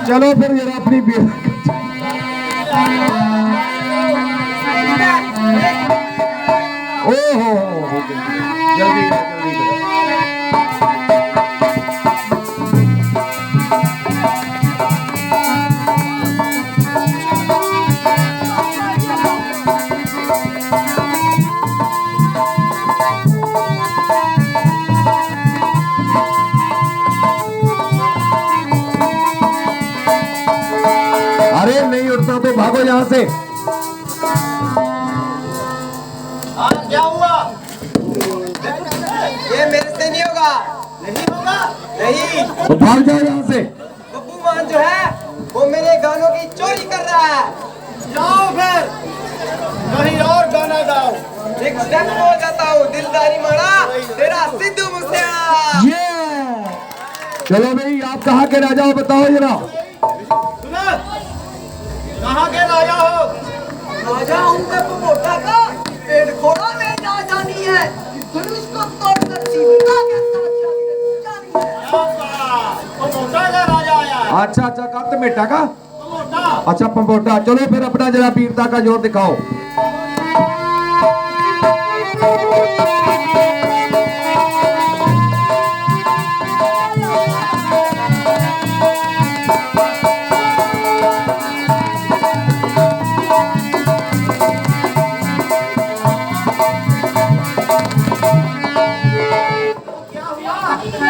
चलो फिर जरा अपनी ओहो जल्दी अरे नहीं उठता तो भागो यहाँ से। क्या हुआ? ये मेरे से नहीं होगा। नहीं होगा? नहीं। तो भाग जाओ यहाँ से। बब्बू मान जो है वो मेरे गानों की चोरी कर रहा है। जाओ फिर कहीं और गाना गाओ। एक स्टेप बोल जाता हूँ, दिलदारी मारा तेरा सिद्धू मूसेवाला। ये चलो भाई, आप कहाँ के राजा हो बताओ जरा। सुना कहाँ के राजा हो? राजा हूँ मैं मोटा का, पेड़ खोड़ा में जा जानी है, धनुष को तोड़कर सीता के साथ जानी है। मोटा का राजा आया है। अच्छा अच्छा, कब मेटा का? मोटा। अच्छा पंपोटा, चलो फिर अपना जरा वीरता का जोर दिखाओ।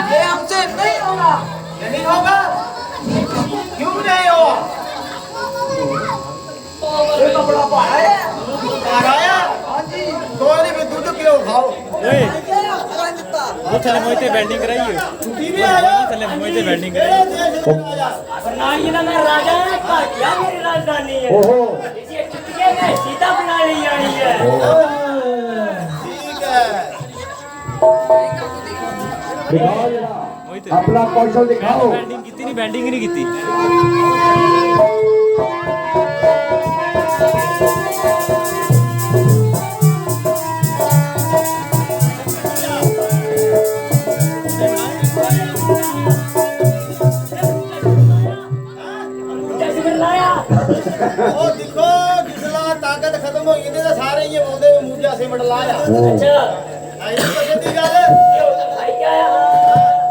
ये हमसे नहीं होगा। नहीं होगा? क्यों नहीं होगा? ये तो बड़ा पहाड़ है। पहाड़ है? हाँ जी। कोई नहीं, मैं दूध किलो खाओ। वो चले मोहिते बैटिंग कराई है। छुट्टी भी आया। चले मोहिते बैटिंग कराई। प्रणाली ना मैं राजा है, काटिया मेरी राजधानी है। ओहो इसे चुटकिया में सीता बना ली जानी है। ठीक है। दिखाओ जरा अपना कौशल दिखाओ। बैटिंग की नहीं, बैटिंग नहीं की। ओ देखो जिसला ताकत खत्म हो गई ते सारे ये बोलदे मुझे से मडलाया। अच्छा आई तो जल्दी गल। भाई क्या है?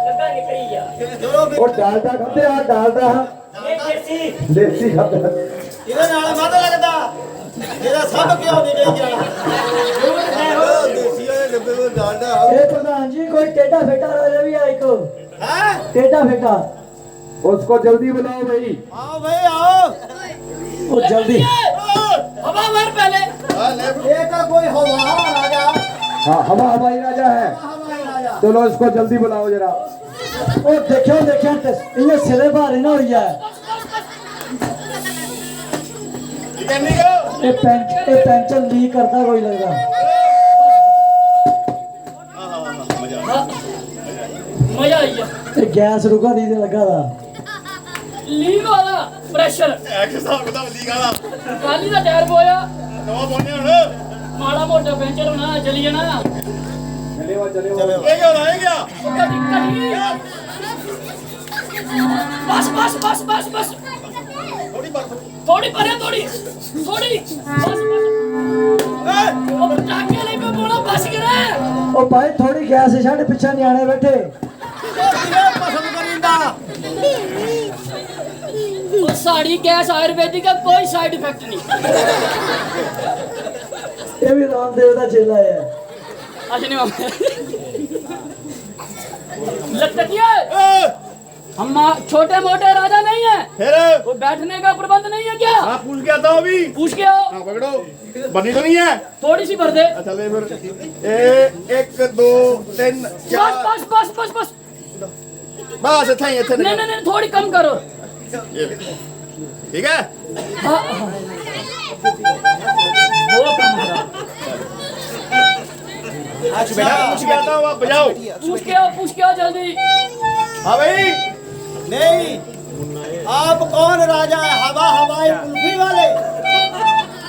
लगा निकली है चलो फिर वो डालता खाते हैं, डालता ये देसी देसी खाते हैं। ਇਹਦੇ ਨਾਲ ਵੱਧ ਲੱਗਦਾ ਇਹਦਾ ਸਭ ਕਿਉਂ ਨਹੀਂ ਵੇਚ ਜਾਣਾ ਦੇਸੀ ਵਾਲੇ ਡੱਬੇ ਵਿੱਚ ਡਾਲਡਾ ए प्रधान जी कोई टेढ़ा फेटा राजा भी है एक ਹੈ टेढ़ा फेटा उसको जल्दी बुलाओ भाई। आओ भाई आओ वो जल्दी हवा भर पहले ये का कोई हवा राजा हाँ हवा हवाई राजा है। हवाई राजा चलो इसको जल्दी बुलाओ जरा। ओ देखो देखो ये सिरे भारी ना हो गया कितनी को ये पेंशन लीक करता कोई लगता मजा आई है। ये गैस रुका दी ते लगा था लीक वाला प्रेशर ਇੱਕ ਹਿਸਾਬ ਕਿਤਾਬ ਲੀਕ ਵਾਲਾ काली का टायर बोया ਨਵਾਂ ਪਾਉਣੇ ਹੁਣ माड़ा मोटा पेंचर होना चली जाना। चलेवा चलेवा। ਇਹ ਕਿਉਂ ਲਾਏ ਗਿਆ कटी कटी बस बस बस बस बस ਥੋੜੀ ਬਰਫ थोड़ी परे थोड़ी थोड़ी बस बस ओ टाके ले पे बोला बस करे ओ भाई थोड़ी गैस छड़ पीछे न्याणे बैठे ਪਸੰਦ ਕਰਿੰਦਾ और साड़ी गैस आयुर्वेदिक का कोई साइड इफेक्ट नहीं। ये भी रामदेव का चेला है अच्छा नहीं लटकिए हम छोटे मोटे राजा नहीं है, ਫਿਰ वो बैठने का प्रबंध नहीं है क्या? ਆ ਪੁੱਛ ਕੇ ਆਤਾ ਵੀ पूछ के आओ, ਆ ਪਕੜੋ ਬੰਨੀ ਤਾਂ ਨਹੀਂ ਹੈ थोड़ी सी भर दे। ਅੱਛਾ ਲੈ ਫਿਰ ਇਹ 1 2 3 बस 4 बस बस बस बस ਬਸ ਇੱਥੇ ਹੀ ਇੱਥੇ नहीं नहीं नहीं थोड़ी कम करो। ठीक है हाँ, हाँ। वो कम करो। आज बेटा पूछ के आता हूँ आप बजाओ पूछ के आओ जल्दी। हाँ भाई नहीं आप कौन राजा है हवा हवाई कुल्फी वाले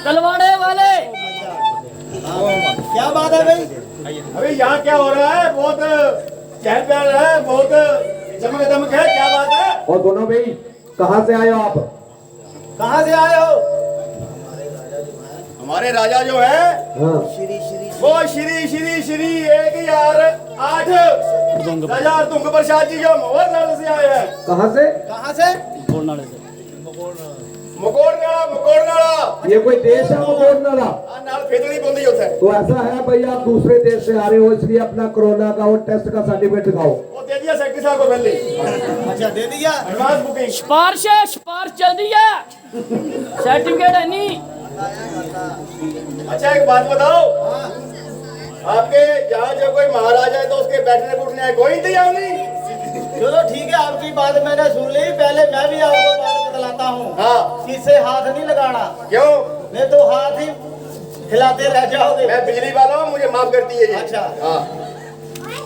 तलवाड़े वाले क्या बात है भाई अभी यहाँ क्या हो रहा है बहुत चहल पहल है, बहुत चमक दमक है, क्या बात है? और दोनों भाई कहाँ से आए हो आप? कहाँ से आए हो? हमारे राजा जो है हाँ। वो श्री श्री श्री 1008 राजा तुंग प्रसाद जी जो मोहर नाल से आए हैं। कहाँ से? कहाँ से? मुकोड़नाड़ा। ये कोई देश है मुकोड़नाड़ा? नाल फेदड़ी बोंदी होता है। तो ऐसा है भाई, आप दूसरे देश से आ रहे हो, इसलिए अपना कोरोना का और टेस्ट का सर्टिफिकेट दिखाओ। वो दे दिया सेक्रेटरी साहब को पहले। अच्छा दे दिया एडवांस बुकिंग। सिफारिश चल दी है, सर्टिफिकेट है नहीं। अच्छा एक बात बताओ, आपके यहाँ जो कोई महाराजा है तो उसके बैठने उठने है कोई इंतजाम नहीं? चलो ठीक है, आपकी बात मैंने सुन ली। पहले मैं भी आपको बात बतलाता हूँ। हाँ। किससे हाथ नहीं लगाना, क्यों? नहीं तो हाथ ही हिलाते रह जाओगे। मैं बिजली वाला हूँ, मुझे माफ करती है ये। अच्छा। हाँ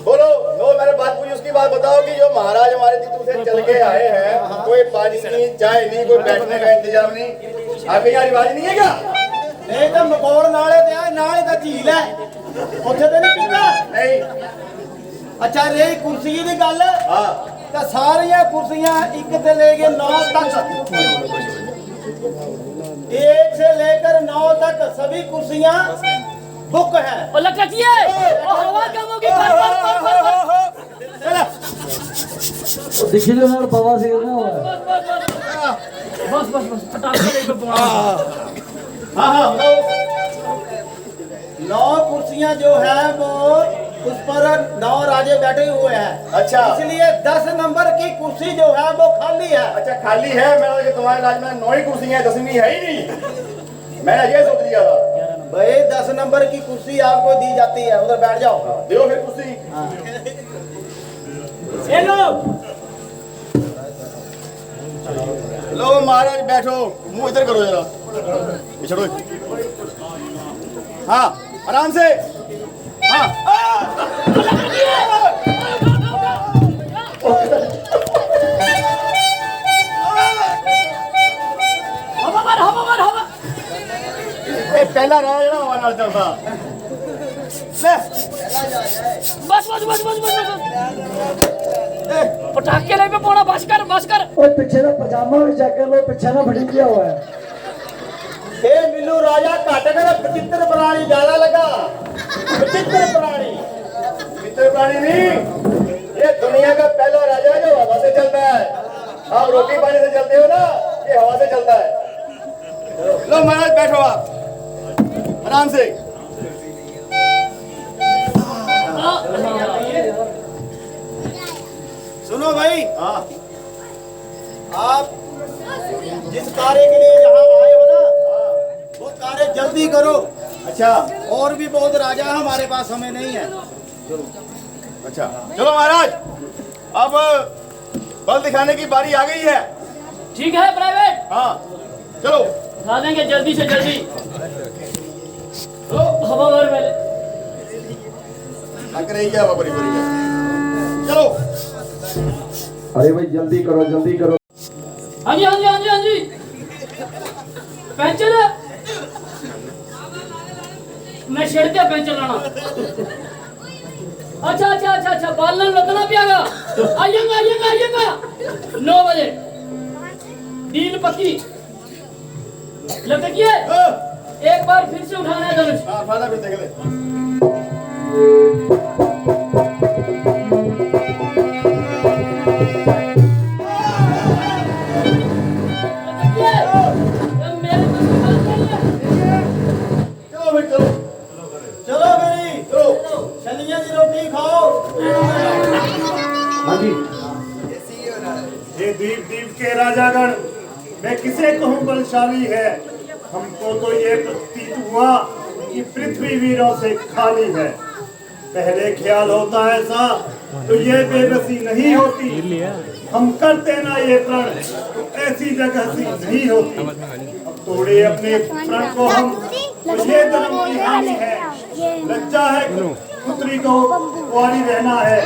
बोलो, नो मैंने बात पूछी, उसकी बात बताओ कि जो महाराज हमारे तीतू से चल के आए हैं, कोई पानी नहीं, चाय नहीं, कोई बैठने का इंतजाम नहीं, आपके यहाँ रिवाज नहीं है क्या? नहीं तो मकोड़ नाले ते आए, नाले का झील है, ਉੱਥੇ ਤੇ नहीं पीता। नहीं। अच्छा रही कुर्सी की गल, हाँ तो सारियां कुर्सियां एक से लेके 9 तक, 1 से लेकर 9 तक सभी कुर्सियां बुक है। और लटकिए, और हवा कम होगी, देखिए जो यार बवासीर ना हुआ है। बस पटाखे लेके पहुंचा। हाँ हाँ बताओ। 9 कुर्सियां जो है वो उस पर 9 राजे बैठे हुए हैं। अच्छा। इसलिए 10 नंबर की कुर्सी जो है वो खाली है। अच्छा खाली है, मैंने कि तुम्हारे राज में 9 ही कुर्सी है, 10वीं है ही नहीं। मैंने ये सोच लिया था। भाई 10 नंबर की कुर्सी आपको दी जाती है, उधर बैठ जाओ। देखो फिर कुर्सी। लो महाराज बैठो, मुंह इधर करो जरा, पिछड़ो। हाँ आराम से। हाँ हवा। ये पहला रहा है ना हवा नाल चलता। ले बस पटाखे लेके पहुंचा, बस कर। और पीछे का पजामा भी चेक कर लो, पीछे ना फटी गया हुआ है। ए मिलू राजा घट कर पचित्र प्राणी ज्यादा लगा। पचित्र प्राणी, मित्र प्राणी नहीं, ये दुनिया का पहला राजा है जो हवा से चलता है। आप रोटी पानी से चलते हो ना, ये हवा से चलता है। लो महाराज बैठो आप आराम से। सुनो भाई, हाँ आप जिस कार्य के लिए यहाँ आए हो ना, वो कार्य जल्दी करो। अच्छा और भी बहुत राजा है हमारे पास, समय नहीं है। अच्छा चलो महाराज, अब बल दिखाने की बारी आ गई है। ठीक है प्राइवेट, हाँ चलो। ला देंगे जल्दी से जल्दी। हवा मार पहले। थक रही है बड़ी बड़ी है। चलो अरे भाई जल्दी करो। हाँ जी। पेंचर मैं छिड़के पेंचर लाना। अच्छा बालन लगना पियागा। आइएगा 9 बजे डील पक्की। लटकिए, एक बार फिर से उठाना है धनुष। हाँ फायदा भी देख ले। चलो मेरी छलियां की रोटी खाओ। हाँ जी। ये दीप के राजागण, मैं किसे कहूँ बलशाली है। हमको तो ये प्रतीत हुआ कि पृथ्वी वीरों से खाली है। पहले ख्याल होता है ऐसा तो ये बेबसी नहीं होती। हम करते ना ये प्रण तो ऐसी जगह सी नहीं होती। अब तोड़े अपने प्रण को हम तो ये धर्म की हानि है। लज्जा है पुत्री को कुंवारी रहना है,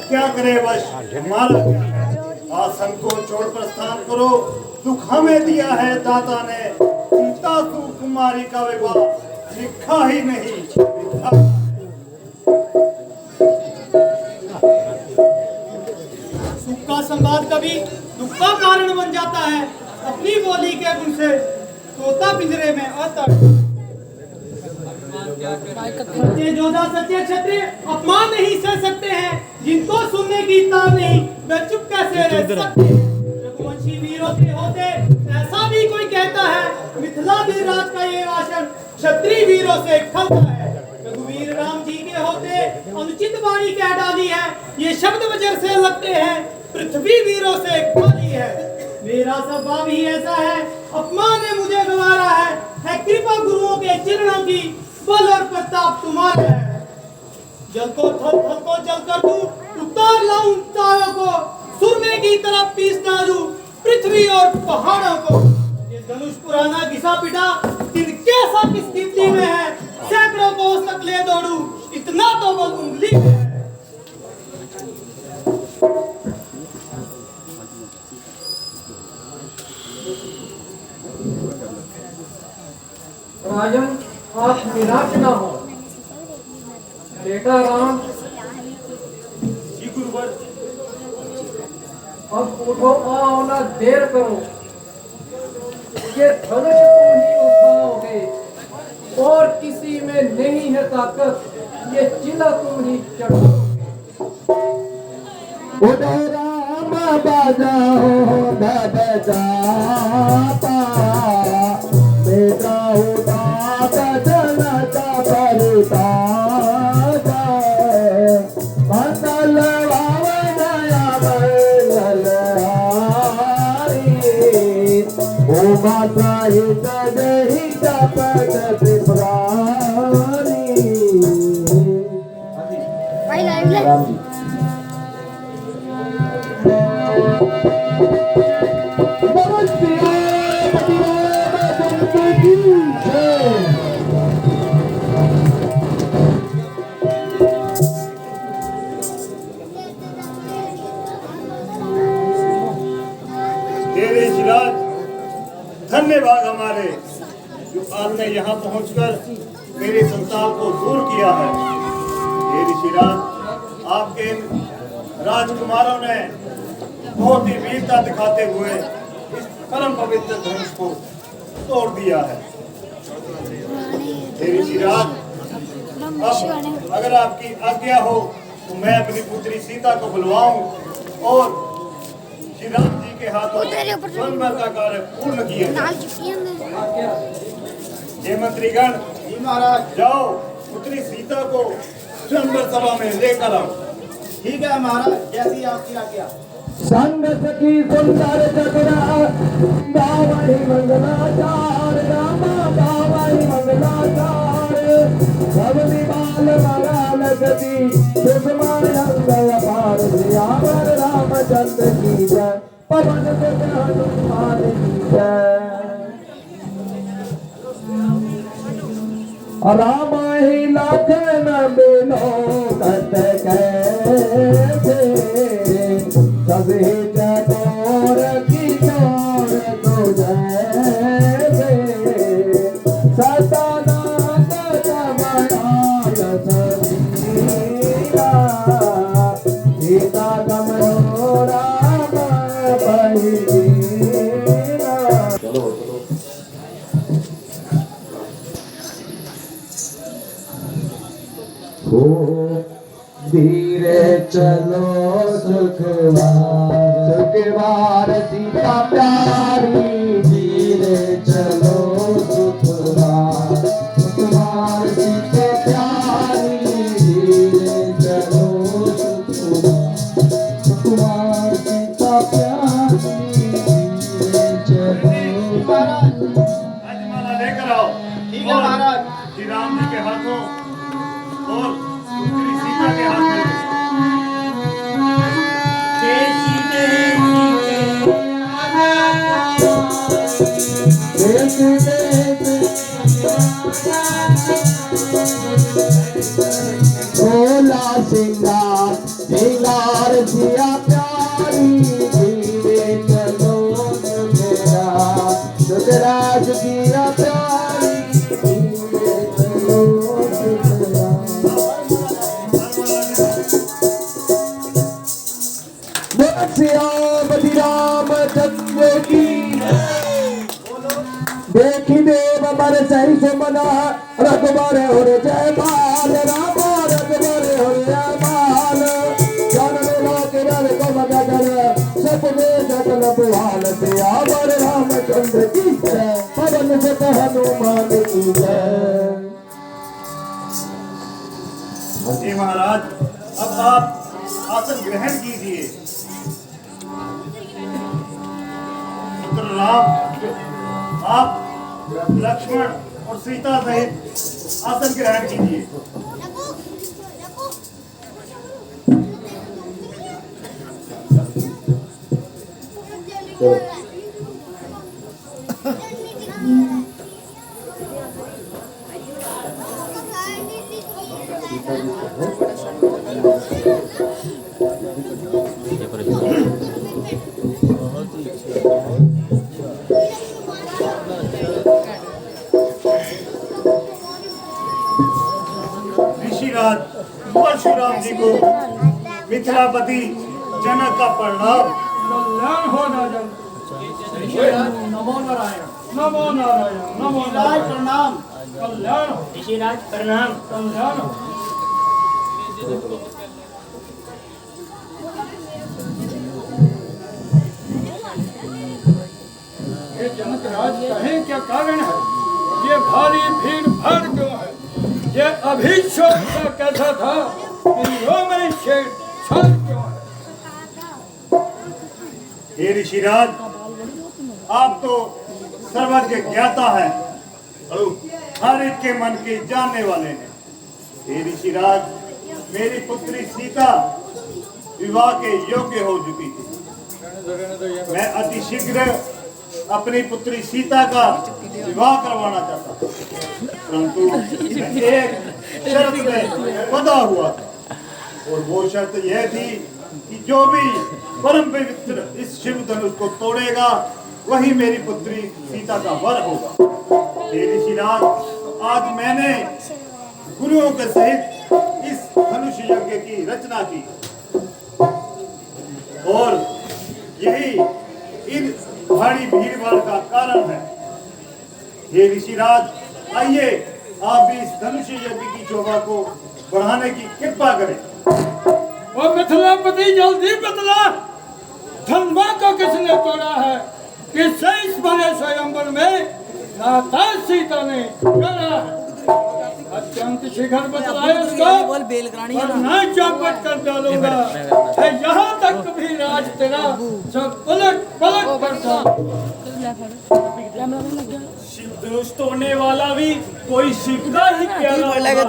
क्या करे वश हमारा क्या है। आसन को छोड़ प्रस्थान करो, दुख हमें दिया है दाता ने। सीता कुमारी का विवाह लिखा ही नहीं लिखा। संवाद कभी दुख का कारण बन जाता है। अपनी बोली के गुण से तोता पिंजरे में अतड़। सच्चे योद्धा सच्चे क्षत्रिय अपमान नहीं सह सकते हैं, जिनको सुनने की ताब नहीं वे चुप कैसे रह सकते हैं। रघुवंशी वीरों के होते ऐसा भी कोई कहता है, मिथिलाधिराज का ये भाषण क्षत्रिय वीरों से खलता है। रघुवीर राम जी के होते अनुचित वाणी कह डाली है, ये शब्द वज्र से लगते हैं, पृथ्वी वीरों से खाली है। मेरा स्वभाव ही ऐसा है, अपमान ने मुझे गवारा है कृपा गुरुओं के चरणों की, बल और प्रताप तुम्हारा है। जल को थल थल को जल कर दूं, उतार लाऊं तारों को, सुरमे की तरफ पीस डालूं पृथ्वी और पहाड़ों को। ये धनुष पुराना घिसा पिटा दिन कैसा किस स्थिति में है, सैकड़ों कोस तक ले दौड़ूं इतना तो बल उंगली में है। राजन आप निराश ना हो, बेटा राम जी गुरुवर। अब उठो आओ ना देर करो, ये धनुष तुम ही उठाओगे और किसी में नहीं है ताकत, ये चिला तुम ही चढ़ोगे। उठो राम बजाओ बजाता, बेटा उठा बजना का परता, मंगल वावनया मंगल हारी, ओ माता हित दही जपत विप्रारी। राम जी तेरे शिराज धन्यवाद हमारे, जो आपने यहाँ पहुंचकर मेरे संताप को दूर किया है। तेरे शिराज आपके राजकुमारों ने बहुत ही वीरता दिखाते हुए इस परम पवित्र धनुष को तोड़ दिया है। तेरे शिराज अब अगर आपकी आज्ञा हो तो मैं अपनी पुत्री सीता को बुलवाऊं और श्री राम जी के हाथों स्वयंवर का कार्य पूर्ण किया जाए। ये मंत्रीगण महाराज जाओ पुत्री सीता को स्वयंवर सभा में लेकर आओ। ठीक है महाराज, जैसी आपकी आज्ञा। संग सखी सुंदर चतुरा बावई मंगलाचार, रामा बावई मंगलाचार, सब निवाल मराल गति सुषमान अंगय पार, सियावर रामचंद्र की जय, पवन सुत हनुमान की जय। राम ही लखन बिलो कत कैसे, सभी चकोर की चोर तो जैसे, सतनाथ कमलाय समीरा, सीता कमलो राम पहिरा। चलो हो धीरे चलो सुखवार सीता प्यारी, धीरे चलो सुखवार सीता प्यारी, धीरे चलो सुखवार सीता प्यारी, धीरे चलो। राजमाला लेकर आओ। ठीक है महाराज। श्री राम जी के हाथों और पुत्री सीता के हाथ में। भोला सिंगार सिंगार सिया प्यारी, धीरे चलो मेरा सुखराज सिया प्यारी, धीरे चलो सुखराज। श्याम रामचंद्र की देखी देव मर सही सुमना रघुबर हो जय बाल राम रघुबर हो जय बाल जन लोक रर को मगन सब में जगन बुहाल श्याम रामचंद्र की जय पवन सुत हनुमान की जय। जी महाराज, अब आप आसन ग्रहण कीजिए। पुत्र राम, आप लक्ष्मण और सीता सहित आसन ग्रहण कीजिए। ऋषिराज परशुराम जी को मिथिलापति जनक का प्रणाम। कल्याण हो राजन। नमो नारायण। नमो नारायण। नमो नारायण। प्रणाम। कल्याण हो। ऋषिराज प्रणाम। कल्याण हो। ये जनक राज कहें क्या कारण है? ये भारी भीड़ भाड़ क्यों है? ये अभिषेक का कैसा था? इन में शेर छल क्यों है? हे ऋषिराज, आप तो सर्वज्ञ ज्ञाता है, हर एक के मन के जानने वाले हैं। हे ऋषिराज, मेरी पुत्री सीता विवाह के योग्य हो चुकी थी। मैं अति शीघ्र अपनी पुत्री सीता का विवाह करवाना चाहता हूँ, परंतु मैं एक शर्त में बंधा हुआ था, और वो शर्त यह थी कि जो भी परम पवित्र इस शिव धनुष को तोड़ेगा वही मेरी पुत्री सीता का वर होगा। हे ऋषिराज, आज मैंने गुरुओं के सहित इस धनुष यज्ञ की रचना की, और यही इन भारी भीड़ भाड़ का कारण है। हे ऋषिराज, आइए आप भी इस धनुष यज्ञ की शोभा को बढ़ाने की कृपा करें। वो मिथिलापति जल्दी बतला, धनवा को किसने तोड़ा है? किससे इस बड़े स्वयंवर में माता सीता ने करा है? अत्यंत शीघ्र बतलाए उसको, वरना चौपट कर डालूंगा। यहाँ तक भी राज तेरा सब पलट पलट करता। शिव धनुष तोड़ने वाला भी कोई शिव का ही प्यारा होगा,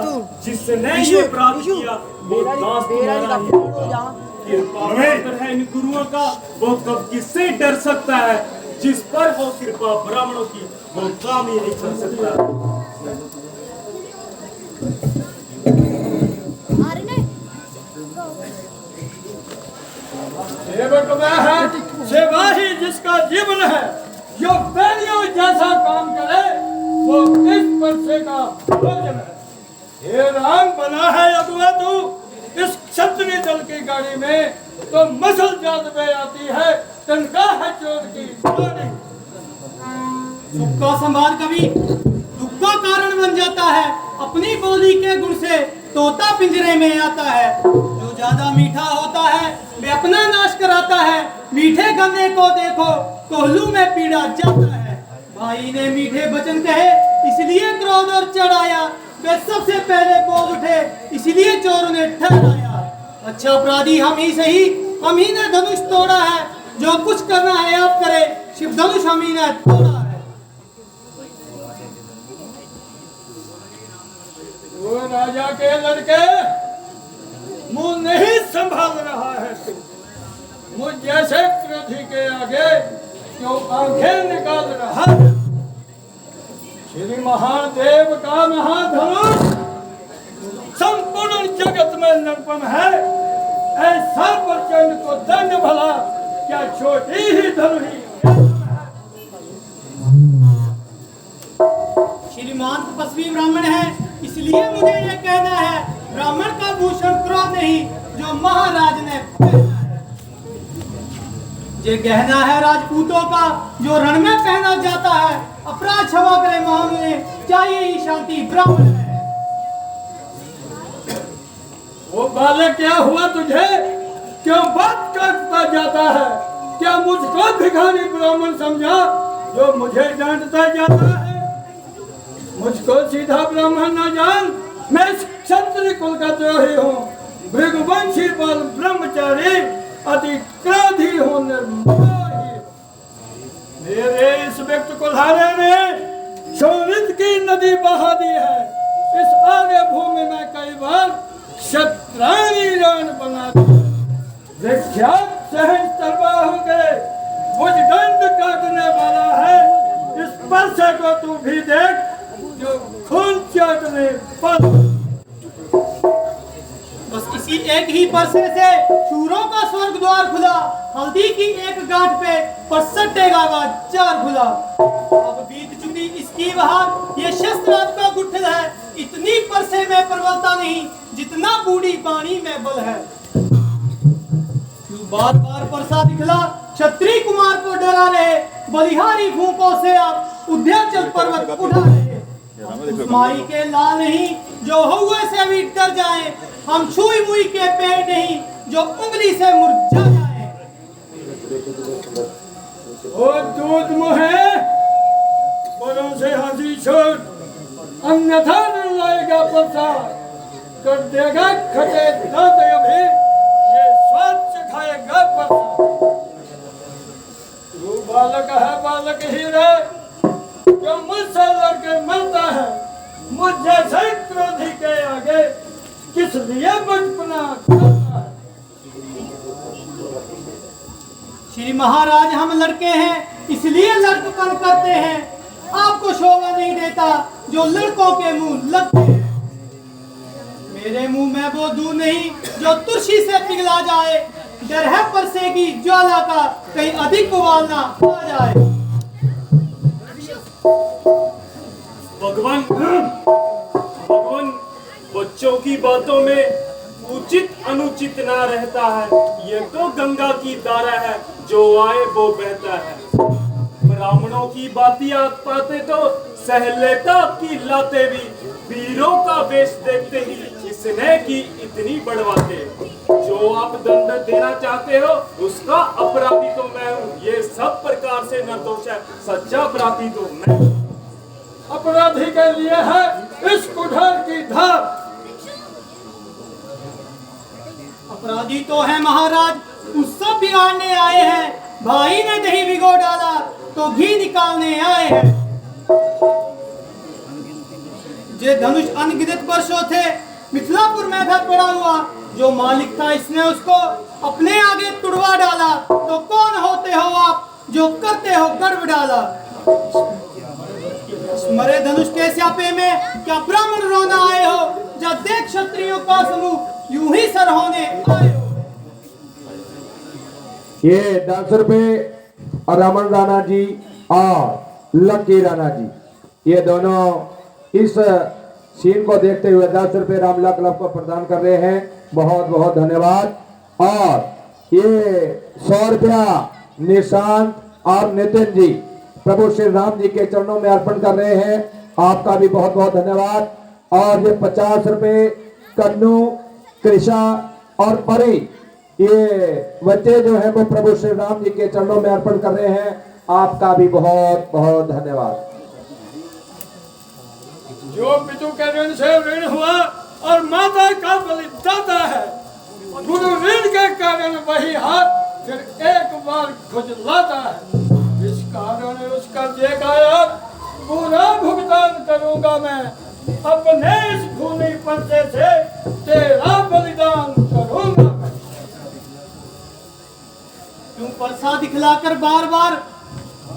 जिसने ये प्राप्त किया वो दास तुम्हारा ही होगा। कृपा है इन गुरुओं का, वो कब किससे डर सकता है? जिस पर वो कृपा ब्राह्मणों की वो काम ही नहीं कर सकता। सेवक में है, सेवा ही जिसका जीवन है। जो बैलियों जैसा काम करे वो इस परसे का भोजन है। हे राम, बना है अगुआ तू इस क्षत्रिय दल की गाड़ी में, तो मसल जात में आती है तनका है चोर की जोड़ी। सुख का संभार कभी दुख का कारण बन जाता है। अपनी बोली के गुण से तोता पिंजरे में आता है। जो ज्यादा मीठा होता है वे अपना नाश कराता है। मीठे गन्ने को देखो कोहलू में पीड़ा जाता है। भाई ने मीठे वचन कहे इसलिए क्रोध और चढ़ाया। वे सबसे पहले बोल उठे इसलिए चोर ने ठहराया। अच्छा अपराधी हम ही सही, हम ही ने धनुष तोड़ा है। जो कुछ करना है आप करे, शिव धनुष हम ही ने तोड़ा है। वो राजा के लड़के मुंह नहीं संभाल रहा है तू। मुझ जैसे क्रोधी के आगे क्यों आंखें निकाल रहा है? श्री महादेव का महाधनुष संपूर्ण जगत में निपुण है। ऐसा प्रचंड को दंड भला, क्या छोटी ही धनुही। श्रीमान तपस्वी ब्राह्मण है, इसलिए मुझे ये कहना है, ब्राह्मण का भूषण क्रोध नहीं जो महाराज ने पहना है। ये गहना है राजपूतों का जो रण में पहना जाता है। अपराध क्षमा करे महामुने, चाहिए ही शांति ब्राह्मण है। वो बालक क्या हुआ तुझे? क्यों बात करता जाता है? क्या मुझको भिखारी ब्राह्मण समझा जो मुझे डांटता जाता है? मुझको सीधा ब्राह्मण न जान, मैं क्षत्रिय कुल का द्रोही हूँ, भृगुवंशी बल ब्रह्मचारी, अति क्रोधी हूँ, निर्मोही। मेरे इस व्यक्ति कुल्हारे ने शोणित की नदी बहा दी है। इस आर्य भूमि में कई बार क्षत्राणी रण बना दिया। विख्यात सहस्त्रबाह हो गए, भुजदंड काटने वाला है। इस परसे को तू भी देख जो खून चाटने पर। बस इसी एक ही परसे से शूरों का स्वर्ग द्वार खुला। हल्दी की एक गांठ पे पर सटेगा चार खुला। अब बीत चुकी इसकी बहार, ये शस्त्र आपका गुठल है। इतनी परसे में प्रबलता नहीं जितना बूढ़ी पानी में बल है। बार बार परसा दिखला, क्षत्रिय कुमार को डरा रहे। बलिहारी फूंकों से आप उद्याचल पर्वत उठा रहे। उस माई के लाल नहीं जो हुए से भी डर जाए। हम छुई मुई के पेड़ नहीं जो उंगली से मुरझा जाए। ओ दूध मुहे बड़ों से हंसी छोड़, अन्यथा न लाएगा परसा, कर देगा खटे दांत अभी, ये स्वाद चखाएगा परसा। तू बालक है, बालक ही रहे, जो मुझसे लड़के मरता है। मुझ जैसे क्रोधी के आगे किस लिए बचपना करता है। श्री महाराज, हम लड़के हैं इसलिए लड़कपन करते हैं। आपको शोभा नहीं देता जो लड़कों के मुंह लगते हैं। मेरे मुंह में वो दूध नहीं जो तुलसी से पिघला जाए। डर है परसे की ज्वाला का, कहीं अधिक उबालना आ जाए। भगवान बच्चों की बातों में उचित अनुचित ना रहता है। ये तो गंगा की धारा है, जो आए वो बहता है। ब्राह्मणों की बातियां पाते तो सह लेता की लाते भी। वीरों का वेश देखते ही इसने की इतनी बढ़वाते। जो आप दंड देना चाहते हो उसका अपराधी तो मैं हूँ। ये सब प्रकार से निर्दोष है, सच्चा अपराधी तो मैं हूँ। अपराधी के लिए है इस कुठार की धार। अपराधी तो है महाराज, उस सब बिगाड़ने आए हैं। भाई ने दही भिगो डाला तो घी निकालने आए हैं। जे धनुष अनगिनत वर्षों थे मिथिलापुर में था पड़ा हुआ। जो मालिक था इसने उसको अपने आगे तुड़वा डाला। तो कौन होते हो आप जो करते हो गर्व डाला। मरे धनुष के स्यापे में क्या ब्राह्मण रोना आए हो। जब देख क्षत्रियों का समूह यूं ही सर होने आए हो। ये 10 रुपए और रमन राणा जी और लकी राणा जी, ये दोनों इस सीन को देखते हुए 10 रुपए रामला क्लब को प्रदान कर रहे हैं। बहुत बहुत धन्यवाद। और ये 100 रुपया निशांत और नितिन जी प्रभु श्री राम जी के चरणों में अर्पण कर रहे हैं। आपका भी बहुत बहुत धन्यवाद। और ये 50 रुपए कन्नू, कृषा और परी, ये बच्चे जो है वो प्रभु श्री राम जी के चरणों में अर्पण कर रहे हैं। आपका भी बहुत बहुत धन्यवाद। जो पितु के ऋण से ऋण हुआ और माता का बलिदाता है, गुरु ऋण के कारण वही हाथ फिर एक बार खुजलाता है। इस कारण उसका देगा यार पूरा भुगतान करूंगा मैं। अपने इस खूनी परसे से तेरा बलिदान करूंगा मैं। तुम परसा दिखलाकर बार बार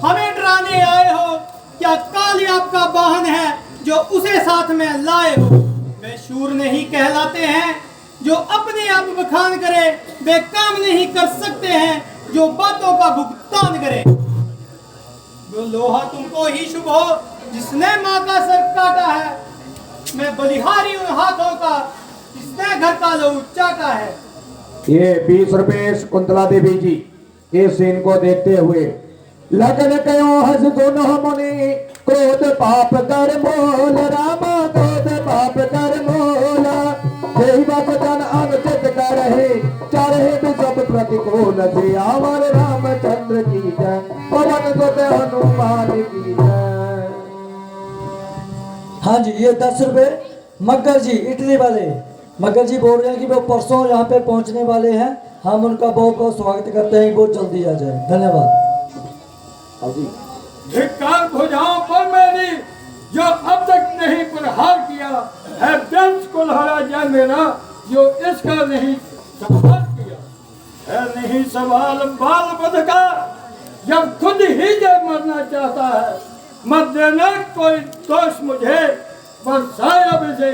हमें डराने आए हो। क्या काली आपका वाहन है जो उसे साथ में लाए हो। वे शूर नहीं कहलाते हैं जो अपने आप बखान करे। वे काम नहीं कर सकते हैं जो बातों का भुगतान करे। वो लोहा तुमको ही शुभ हो जिसने माँ का सर काटा है। मैं बलिहारी उन हाथों का जिसने घर का लहू चाटा है। ये 20 रुपए कुंतला देवी जी इस सीन को देखते हुए लगन कयो हस दोनों मुनि क्रोध पाप कर मोल रामा क्रोध पाप कर मोल यही बात जन अनुचित कर रहे चाहे भी सब प्रतिकूल से आवर रामचंद्र की जय पवन सुत हनुमान की जय। हाँ जी, ये 10 रुपए मगर जी इटली वाले मगर जी बोल रहे हैं कि वो परसों यहाँ पे पहुँचने वाले हैं। हम उनका बहुत बहुत स्वागत करते हैं, बहुत जल्दी आ जाए। धन्यवाद। धिक्कार भुजाओं पर मेरी जो अब तक नहीं प्रहार किया है, वंश कुल्हाड़ा जय मेरा जो इसका नहीं सवाल किया है। नहीं सवाल बाल बध का जब खुद ही जब मरना चाहता है, मत देना कोई दोष मुझे पर साहब इसे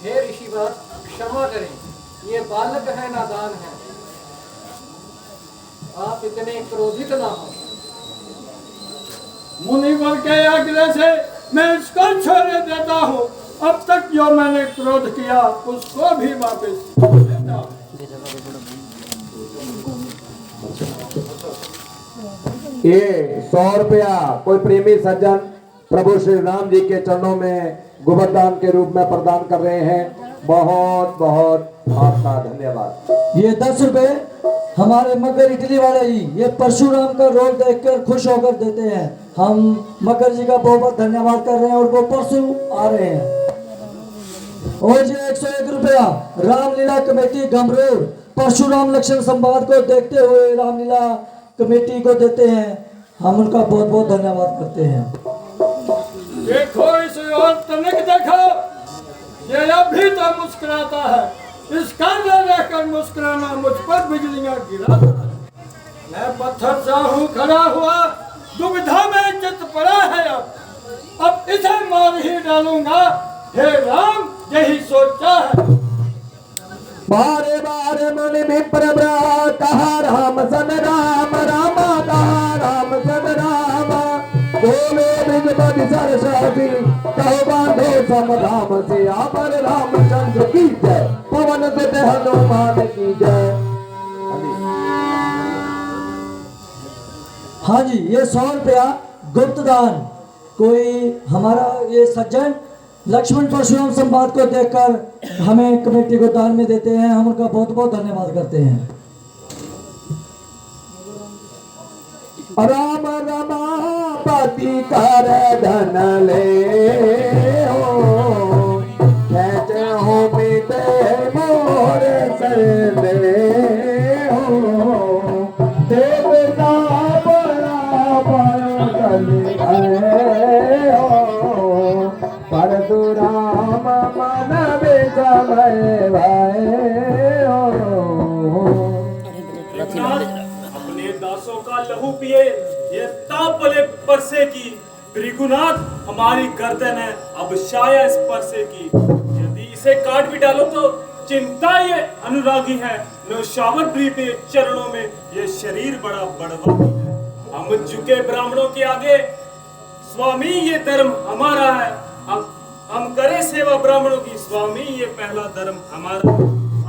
हे ऋषिवर क्षमा करें, ये बालक है, नादान है, आप इतने क्रोधित ना हो। मुनिवर के आग्रह से मैं इसको छोड़ने देता हूँ। अब तक जो मैंने क्रोध किया उसको भी वापस देता हूँ। ये 100 रुपया कोई प्रेमी सज्जन प्रभु श्री राम जी के चरणों में गोवर्धन के रूप में प्रदान कर रहे हैं। बहुत बहुत आपका धन्यवाद। ये 10 रुपए हमारे मगर इटली वाले ही ये परशुराम का रोल देखकर खुश होकर देते हैं। हम मगर जी का बहुत बहुत धन्यवाद कर रहे हैं और वो परसों आ रहे हैं। और ये 101 रुपया रामलीला कमेटी गमरूर परशुराम लक्षण संवाद को देखते हुए रामलीला कमेटी को देते हैं। हम उनका बहुत बहुत धन्यवाद करते हैं। देखो इस और तनिक देखो, ये अभी तो मुस्कुराता है, इसका न रहकर मुस्कुराना मुझ पर बिजलियां गिराता है। मैं पत्थर सा हूँ खड़ा हुआ, दुविधा में चित पड़ा है। अब इसे मार ही डालूंगा। हे राम यही सोचा है। बारे बारे मुनि विप्र कहा राम सन राम रामा कहा राम सन राम बोले बिज बदि सरस्वती कहो बांधो सम राम से आपर रामचंद्र की जय पवन सुत हनुमान की जय। हाँ जी, ये 100 रुपया गुप्त दान कोई हमारा ये सज्जन लक्ष्मण परशुराम संवाद को देखकर हमें कमेटी को दान में देते हैं। हम उनका बहुत बहुत धन्यवाद करते हैं। राम रमापति कर धन ले हो कहते हो मिटे मोर सर दे हो देवता बड़ा बड़ा हो परशुराम मन विषमय भय हो। अपने दासों का लहू पिए ये तापले परसे की त्रिगुनाथ हमारी गर्दन है अब शाया इस परसे की। यदि इसे काट भी डालो तो चिंता ये अनुरागी है नौशावर प्रिय के चरणों में ये शरीर बड़ा बड़वागी है। हम झुके ब्राह्मणों के आगे स्वामी ये धर्म हमारा है। हम करें सेवा ब्राह्मणों की स्वामी ये पहला धर्म हमारा।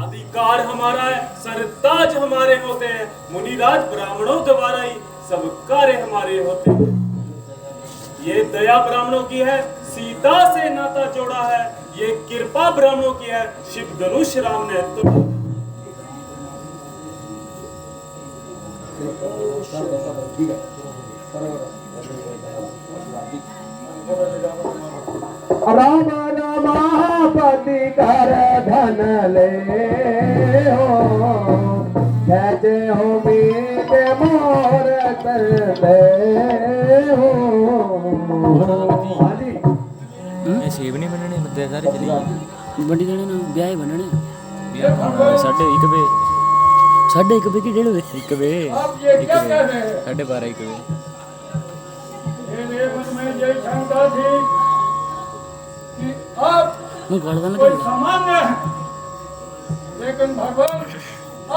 अधिकार हमारा है सरताज हमारे होते हैं मुनिराज ब्राह्मणों द्वारा ही सब कार्य हमारे होते हैं। ये दया ब्राह्मणों की है सीता से नाता जोड़ा है ये कृपा ब्राह्मणों की है शिव धनुष राम ने तोड़ा। राम रमापति कर धन ले हो कहते हो मीत मोर कर दे हो। सेब नहीं बनने बंदे सारे चली बड़ी जने ना ब्याह बनने साढ़े 1 बजे साढ़े 1 बजे की 1:30 बजे 1 बजे अब ये क्या कह रहे हैं? 12:30 1 बजे मेरे मन में ये शंका थी कि आप मैं गर्दन कोई लगा सामान्य है, लेकिन भगवान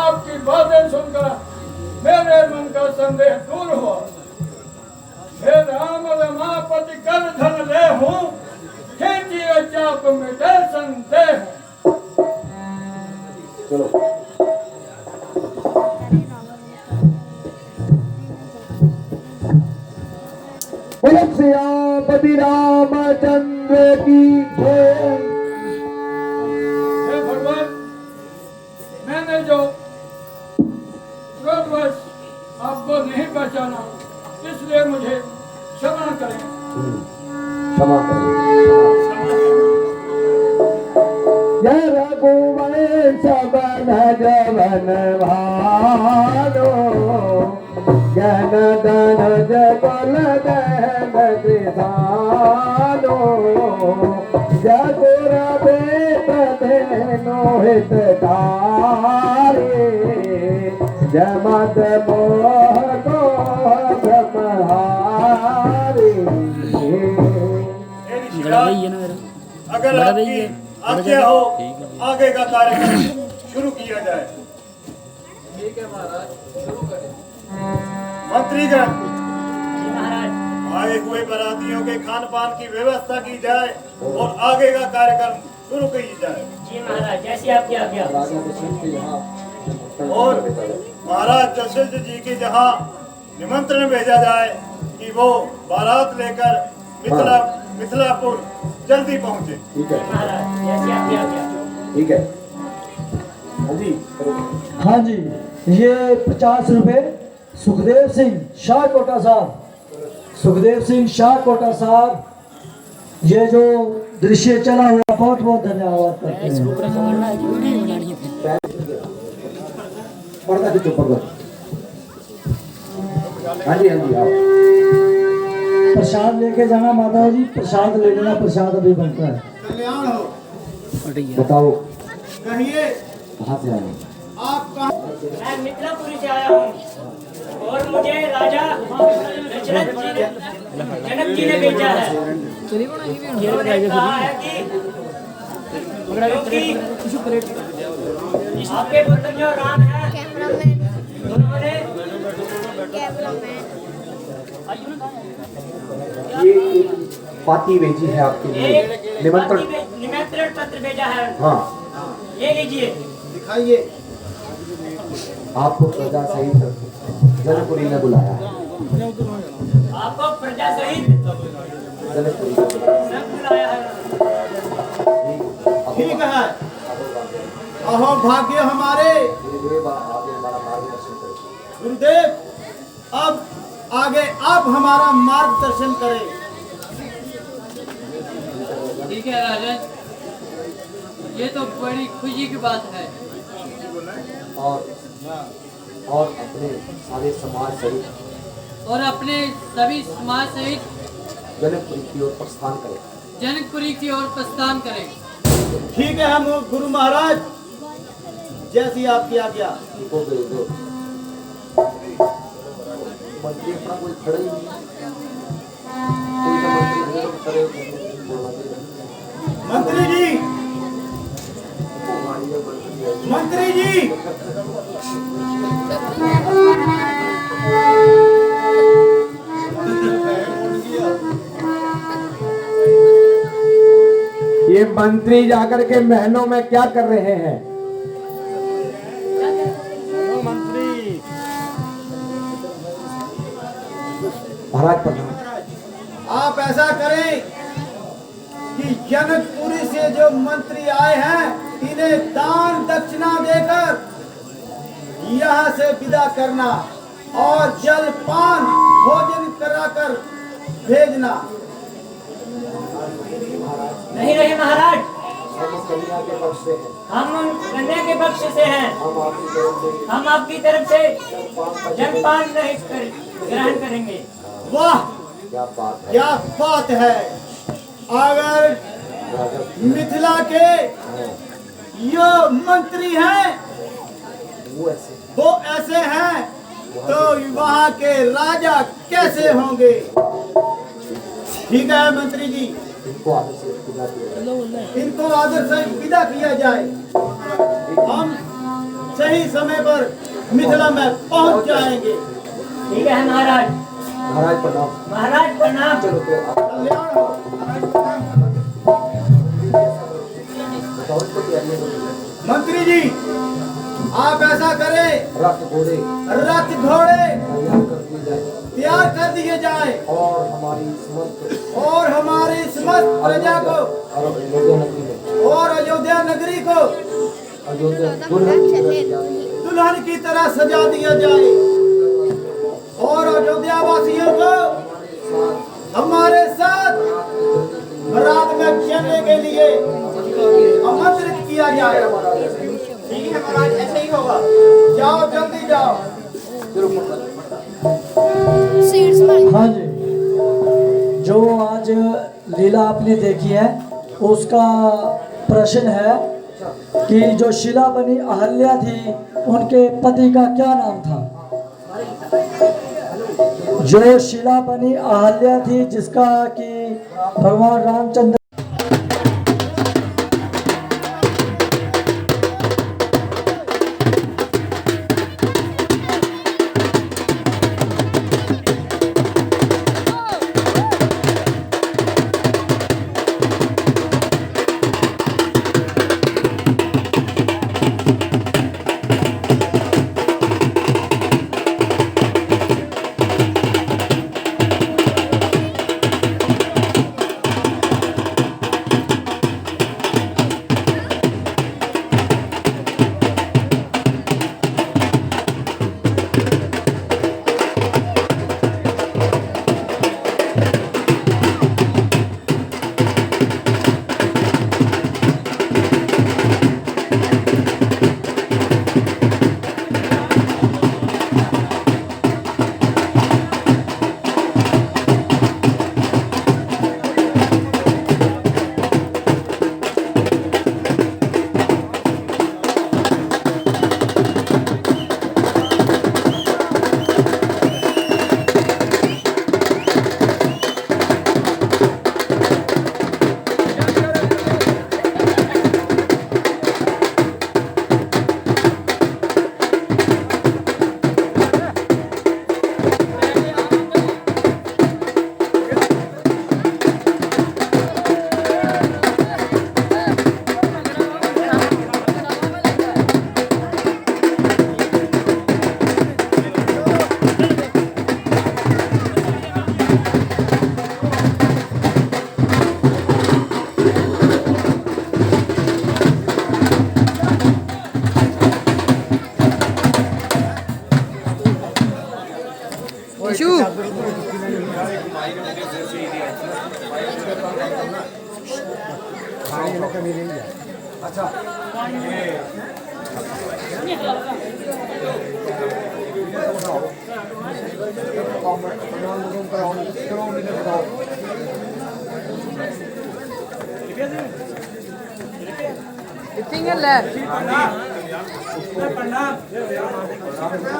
आपकी बातें सुनकर मेरे मन का संदेह दूर हुआ। हे राम रमापति कर धन ले हूँ खेती चाप मिटे संदेह। बोलो श्यामपति रामचंद्र की जय। हे भगवान, मैंने जो क्रोधवश आपको नहीं पहचाना, इसलिए मुझे क्षमा करें। क्षमा करें। जय रघुवंश जवन भालो जन दन जगल दन कृषालो जगुर बेत धेनु हितकारी जमत मोह को ब्रह्महारी। अगर आपकी आज्ञा हो आगे का कार्यक्रम शुरू किया जाए। ठीक है महाराज, शुरू करें। मंत्रीगण, आए हुए बारातियों के खान पान की व्यवस्था की जाए और आगे का कार्यक्रम शुरू की जाए। जी महाराज, जैसी आपकी आज्ञा। और महाराज दशरथ जी के जहाँ निमंत्रण भेजा जाए कि वो बारात लेकर मिथिलापुर जल्दी पहुँचे। ठीक है महाराज, जैसी आपकी आज्ञा। ठीक है। हाँ जी हाँ जी, ये 50 रुपए सुखदेव सिंह शाह कोटा साहब, सुखदेव सिंह शाह कोटा साहब, ये जो दृश्य चला हुआ बहुत बहुत धन्यवाद करते हैं। पर्दा खींचो पर्दा। हाँ जी आओ। प्रसाद लेके जाना माता जी, प्रसाद ले लेना, प्रसाद अभी बनता है। कल्याण हो। बताओ कहिए कहाँ से आए? आप कहाँ? मैं मिथिलापुरी से आया हूँ और मुझे राजा दशरथ जी ने जनक जी ने भेजा है। उन्होंने कहा है कि आपके पुत्र जो राम है उन्होंने ये पाती भेजी है आपके लिए, निमंत्रण पत्र भेजा है। हाँ ये लीजिए। दिखाइए। आपको प्रजा सहित जनकपुरी ने बुलाया है। आपको प्रजा सहित जनकपुरी सब बुलाया है। ठीक है। अहो भाग्य हमारे गुरुदेव, अब आगे आप हमारा मार्गदर्शन करें। ठीक है राजन, ये तो बड़ी खुशी की बात है। और अपने सारे समाज सहित सभी समाज सहित जनकपुरी की ओर प्रस्थान करें। जनकपुरी की ओर प्रस्थान करें। ठीक है हम गुरु महाराज, जैसी आपकी आज्ञा। इनको भेज दो। मंत्री अपना कोई खड़ा ही नहीं, कोई ना मंत्री मंत्री जी, मंत्री जी, ये मंत्री जाकर के महलों में क्या कर रहे हैं? महाराज प्रणाम। आप ऐसा करें कि जनकपुरी से जो मंत्री आए हैं इन्हें दान दक्षिणा देकर यहाँ से विदा करना और जलपान भोजन कराकर भेजना। नहीं नहीं महाराज, हम कन्या के पक्ष से हैं। हम कन्या के पक्ष से हैं। हम आपकी तरफ से जलपान ग्रहण करेंगे। वाह क्या बात है, क्या बात है। अगर मिथिला के ये मंत्री हैं वो ऐसे हैं तो वहाँ के राजा कैसे होंगे। ठीक है मंत्री जी, इनको आदर से विदा किया जाए। हम सही समय पर मिथिला में पहुँच जाएंगे। ठीक है महाराज। महाराज प्रणाम। महाराज प्रणाम। चलो तो आप कल्याण हो। बताओ मंत्री जी आप ऐसा करें, रथ घोड़े घोड़े तैयार कर दिए जाए तैयार कर दिए जाए और हमारी समस्त प्रजा को और अयोध्या नगरी को अयोध्या दुल्हन की तरह सजा दिया जाए और अयोध्या वासियों को हमारे साथ बारात में चलने के लिए आमंत्रित किया जाए। ठीक है महाराज, ऐसे ही होगा। जाओ जल्दी जाओ। हाँ जी, जो आज लीला आपने देखी है उसका प्रश्न है कि जो शिला बनी अहल्या थी उनके पति का क्या नाम था। जो शिला बनी अहल्या थी जिसका कि भगवान रामचंद्र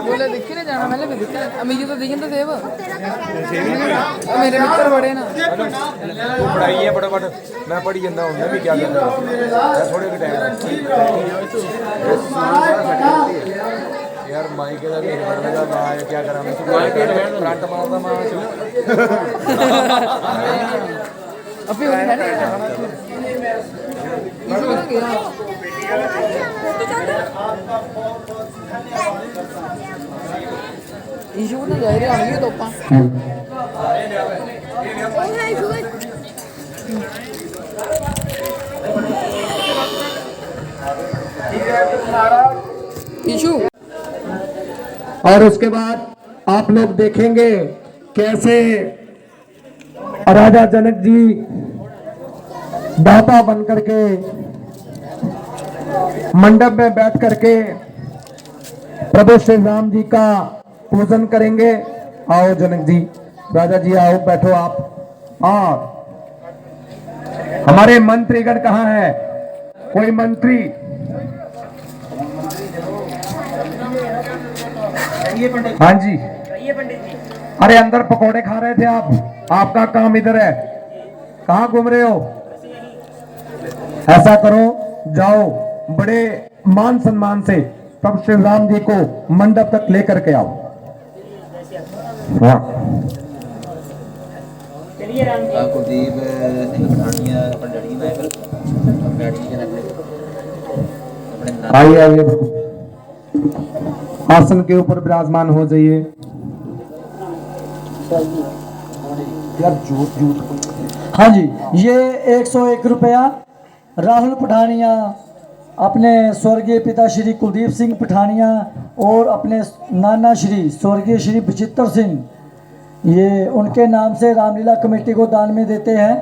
बोले दिखे ना जाना मैंने भी दिखे अमीर तो दिखे तो देव मेरे मित्र बड़े ना तू पढ़ाई है फटाफट मैं पढ़ी जाता हूँ मैं भी क्या कर रहा हूँ मैं थोड़े के टाइम यार माइक का नहीं पढ़ने का मैं क्या करा मैं माइक के फ्रंट मारता मैं अभी हो गया इशू को तो जा रही है तो पा इशू और उसके बाद आप लोग देखेंगे कैसे राजा जनक जी दाता बन करके मंडप में बैठ करके प्रभु श्री राम जी का पूजन करेंगे। आओ जनक जी, राजा जी आओ, बैठो आप। और हमारे मंत्रीगण कहाँ है? कोई मंत्री? हाँ जी, अरे अंदर पकोड़े खा रहे थे आप, आपका काम इधर है, कहाँ घूम रहे हो? ऐसा करो, जाओ बड़े मान सम्मान से प्रभु श्री राम जी को मंडप तक लेकर के आओ। हाँ। कुलदीप ने बिठानी है अपन डैडी में डैडी के आइए आइए आसन के ऊपर विराजमान हो जाइए। हाँ जी, ये 101 रुपया राहुल पठानिया अपने स्वर्गीय पिता श्री कुलदीप सिंह पठानिया और अपने नाना श्री स्वर्गीय श्री बचित्र सिंह, ये उनके नाम से रामलीला कमेटी को दान में देते हैं।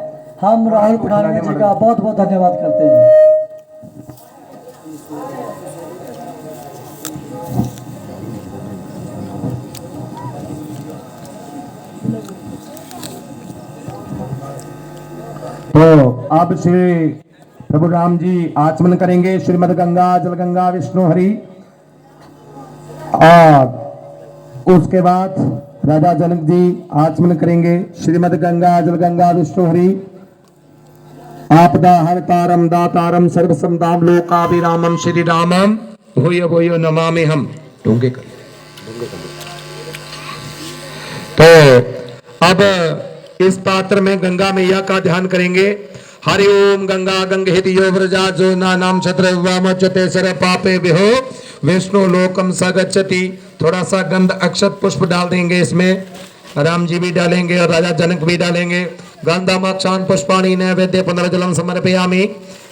हम राहुल पठानिया जी का बहुत बहुत धन्यवाद करते हैं। तो अब श्री प्रभु राम जी आचमन करेंगे। श्रीमद गंगा जल गंगा विष्णु हरि, और उसके बाद राजा जनक जी आचमन करेंगे। श्रीमद गंगा जल गंगा विष्णु हरि, आपदा हरतारम दातारम सर्व संताम लोकाभिरामम श्री रामम भूयो भूयो नमामि हम। डूंगे कर। तो अब इस पात्र में गंगा मैया का ध्यान करेंगे। हरि ओम गंगा गंगे यो व्रजा जो नाम छत्र वामचते सर पापे बिहो विष्णु लोकम सगच्छति। थोड़ा सा गंध अक्षत पुष्प डाल देंगे इसमें, राम जी भी डालेंगे और राजा जनक भी डालेंगे। गंधम अक्षान पुष्पाणि नैवेद्य पुनर्जलम समर्पयामि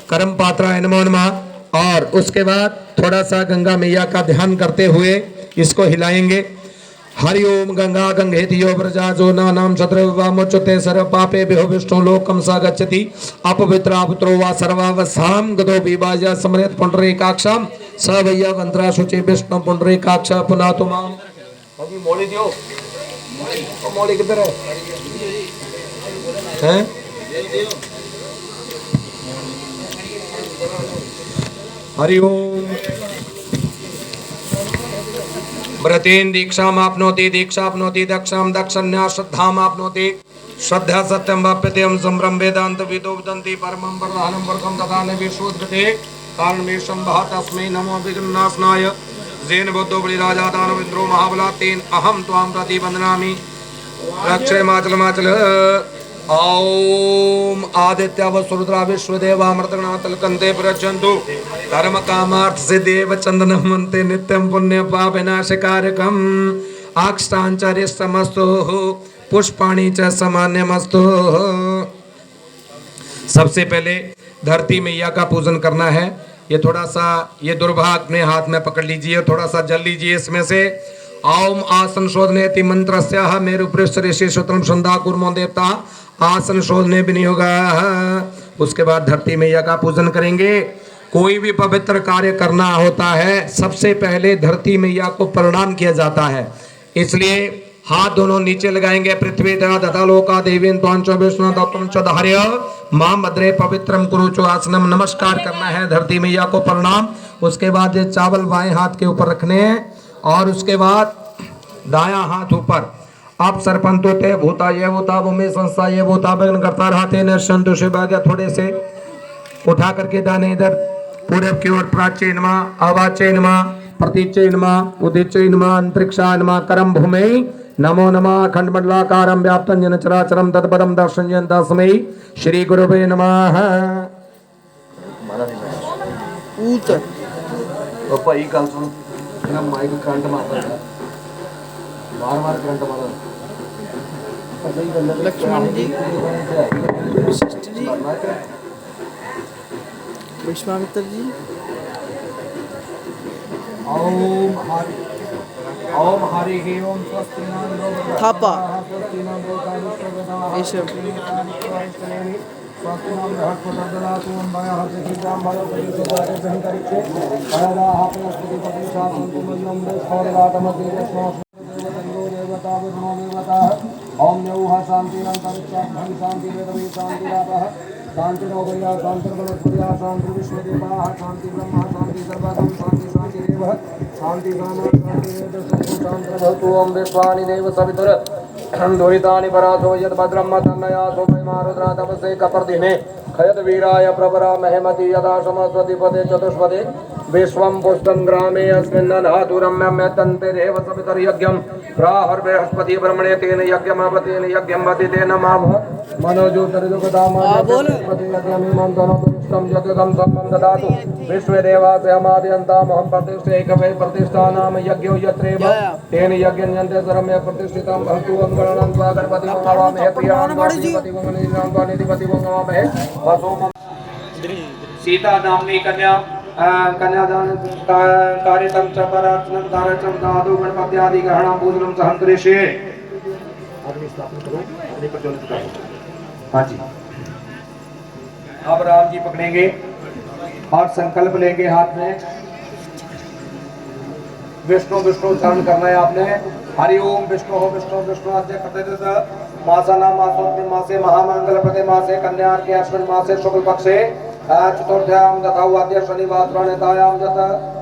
करम पात्राय नमो नमः। और उसके बाद थोड़ा सा गंगा मैया का ध्यान करते हुए इसको हिलाएंगे। हरि ओम गंगा गंगेति यो व्रजा जो नाम छत्र वामोच्यते सर्व पापे बिहो विष्णु लोकम सगच्छति। अपवित्रा पुत्रो वा सर्वावसाम गदो विभाज्य समरेत पुंडरीकाक्षम स भैया वंत्रा शुचि विष्णु पुंडरीकाक्ष पुनः तुमाम। अभी मोली दियो, मोली किधर है? हरि ओम। व्रतेन दीक्षाम आपनोति दीक्षा आपनोति दक्षाम दक्षन्या श्रद्धाम आपनोति श्रद्धा सत्यम वाप्यतेम संभ्रम वेदांत विदो वदन्ति परमं वरदानं वर्गं ददाने विश्वोद्गते कारणमेशं वह तस्मै नमो विघ्ननाशनाय जेन बुद्धो बलिराजा दानव इंद्रो महाबला तेन अहम त्वां प्रति वन्दनामि रक्षय माचल माचल। ओम आदित्य वसुरुद्रा विश्वदेवामृतगणातल कंते प्रचंतु धर्म कामार्थ से देव चंदन मंते नित्यम पुण्य पाप विनाश कारकम आक्षांचर्य समस्तो पुष्पाणि च सामान्यमस्तु। सबसे पहले धरती मैया का पूजन करना है। ये थोड़ा सा ये दुर्भा अपने हाथ में पकड़ लीजिए, थोड़ा सा जल लीजिए इसमें से। ओम आसन शोधनेति मंत्रस्य मेरु पृष्ठ ऋषि सूत्रम संधा कुर्मो देवता आसन शोधने विनियोग। उसके बाद धरती मैया का पूजन करेंगे। कोई भी पवित्र कार्य करना होता है सबसे पहले धरती मैया को प्रणाम किया जाता है, इसलिए हाथ दोनों नीचे लगाएंगे। पृथ्वी तथा लोका देवीन त्वांच विष्णु तत्वं च धार्य मां भद्रे पवित्रम कुरु चो आसनम। नमस्कार करना है धरती मैया को, प्रणाम। उसके बाद ये चावल बाएं हाथ के ऊपर रखने हैं और उसके बाद दायां हाथ ऊपर। आप सरपंतो ते भूता ये भूता भूमि संस्था ये भूता बगन करता रहते नंतु शिवाग्या। थोड़े से उठा करके दाने इधर पूरब की ओर प्राच्य नमः अवाच्य नमः प्रतीच्य नमः उदिच्य नमः अंतरिक्षाय नमः करम भूमि नमो नमः खंडमंडलाकारं व्याप्तं जन चराचरं तत्पदं दर्शयन् तस्मै श्री गुरुवे नमः। ऊत ओ भाई गल सुन, मेरा माइक करंट मारदा है, बार-बार करंट मारदा। लक्ष्मण जी, वशिष्ठ जी, विश्वामित्र जी। ओम हरि ओम स्वस्ति नाम थापा ये सब स्वास्थ्य नाम हर पदार्थ ओम बाया हर से जाम बायो से जाके सही तरीके आया आपने स्थिति पति शासन को मनम में और रातम के स्वास्थ्य देवता विष्णु देवता ओम नमः शांति अंतरिक्षा धन शांति वेद शांति रातः शांति नौकरिया शांति बलपुरिया शांति विश्वदेवा शांति ब्रह्मा शांति सर्वगम शांति शांति देव शांति कामा शांति वेद शांति भवतु। ओम विश्वानि देव सवितुर दुरितानि परासो यद भद्रम तन्नयासो महिमारुद्रा तपसे कपर्दिने खयद वीराय प्रवरा महमति यदा समस्वति पदे चतुष्पदे विश्वं पुष्टं ग्रामे अस्मिन् धातुरम्यं तन्तेरेव सवितुर यज्ञं प्राहर बृहस्पति ब्रह्मणे तेन यज्ञमवतेन यज्ञं वति तेन माम मनोजोतर्जुगदाम यज्ञं यज्ञं मंतनो उत्तम यज्ञम सम्मम ददातु विश्वदेवास्य अमाद्यन्ताम हम प्रतिष्ठे एकवे प्रतिष्ठानाम यज्ञो यत्रेव तेन यज्ञन्यन्ते सर्वमे प्रतिष्ठितं भवतु गणनं त्वा गणपति नमामहे प्रियान् गणपति गणनां गणपति नमामहे वसो सीता नामनी कन्या कन्यादान कार्यक्रम च परार्चनं कार्यक्रम दादु गणपति आदि ग्रहणं पूजनं सहं करिष्ये। हाँ जी, अब राम जी पकड़ेंगे और संकल्प लेंगे हाथ में। विष्णु विष्णु उच्चारण करना है आपने। हरि ओम विष्णु हो विष्णु विष्णु आद्य करते मासा नाम मासोत्मिन मासे महामंगल प्रदे मासे कन्या के अश्विन मासे शुक्ल पक्षे चतुर्थ्याम तथा वाद्य शनिवार प्रणतायाम जत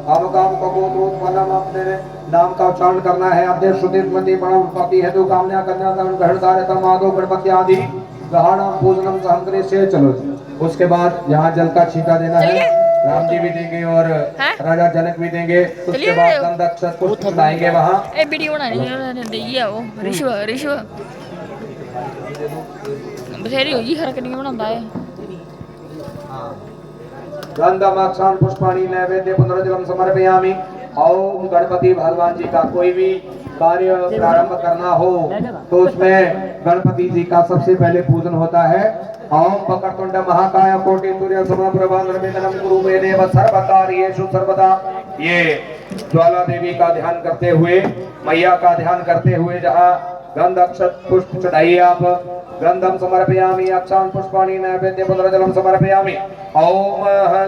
अमकाम कगोत्रोत्पन्नम अपने नाम का उच्चारण करना है। अद्य श्रुतिमति प्रणपति हेतु कामना कन्यादान ग्रहण कार्यतम आदो गणपति आदि ग्रहणम पूजनम सहंकरे से। चलो उसके बाद यहाँ जल का छींटा देना है। राम जी भी देंगे और राजा जनक भी देंगे। उसके बाद गंधक्षत पुष्प चढ़ाएंगे वहाँ। वीडियो बनानी वो ऋषभ ऋषभ बथेरी होगी हरकत बनाता है। गंधमाक्षान पुष्पाणि नैवेद्य पुनर्जलम समर्पयामि। ओम गणपति भगवान जी का कोई भी कार्य प्रारंभ करना हो तो उसमें गणपति जी का सबसे पहले पूजन होता है। ओम वक्रतुंड महाकाय कोटि सूर्य समप्रभा निर्विघ्नं कुरु मे देव सर्वकार्येषु सर्वदा। ये ज्वाला देवी का ध्यान करते हुए, मैया का ध्यान करते हुए जहाँ गंध अक्षत पुष्प चढ़ाइए आप। गंधम समर्पयामि अक्षान पुष्पाणि नैवेद्य पुनर्जलम समर्पयामि। ओम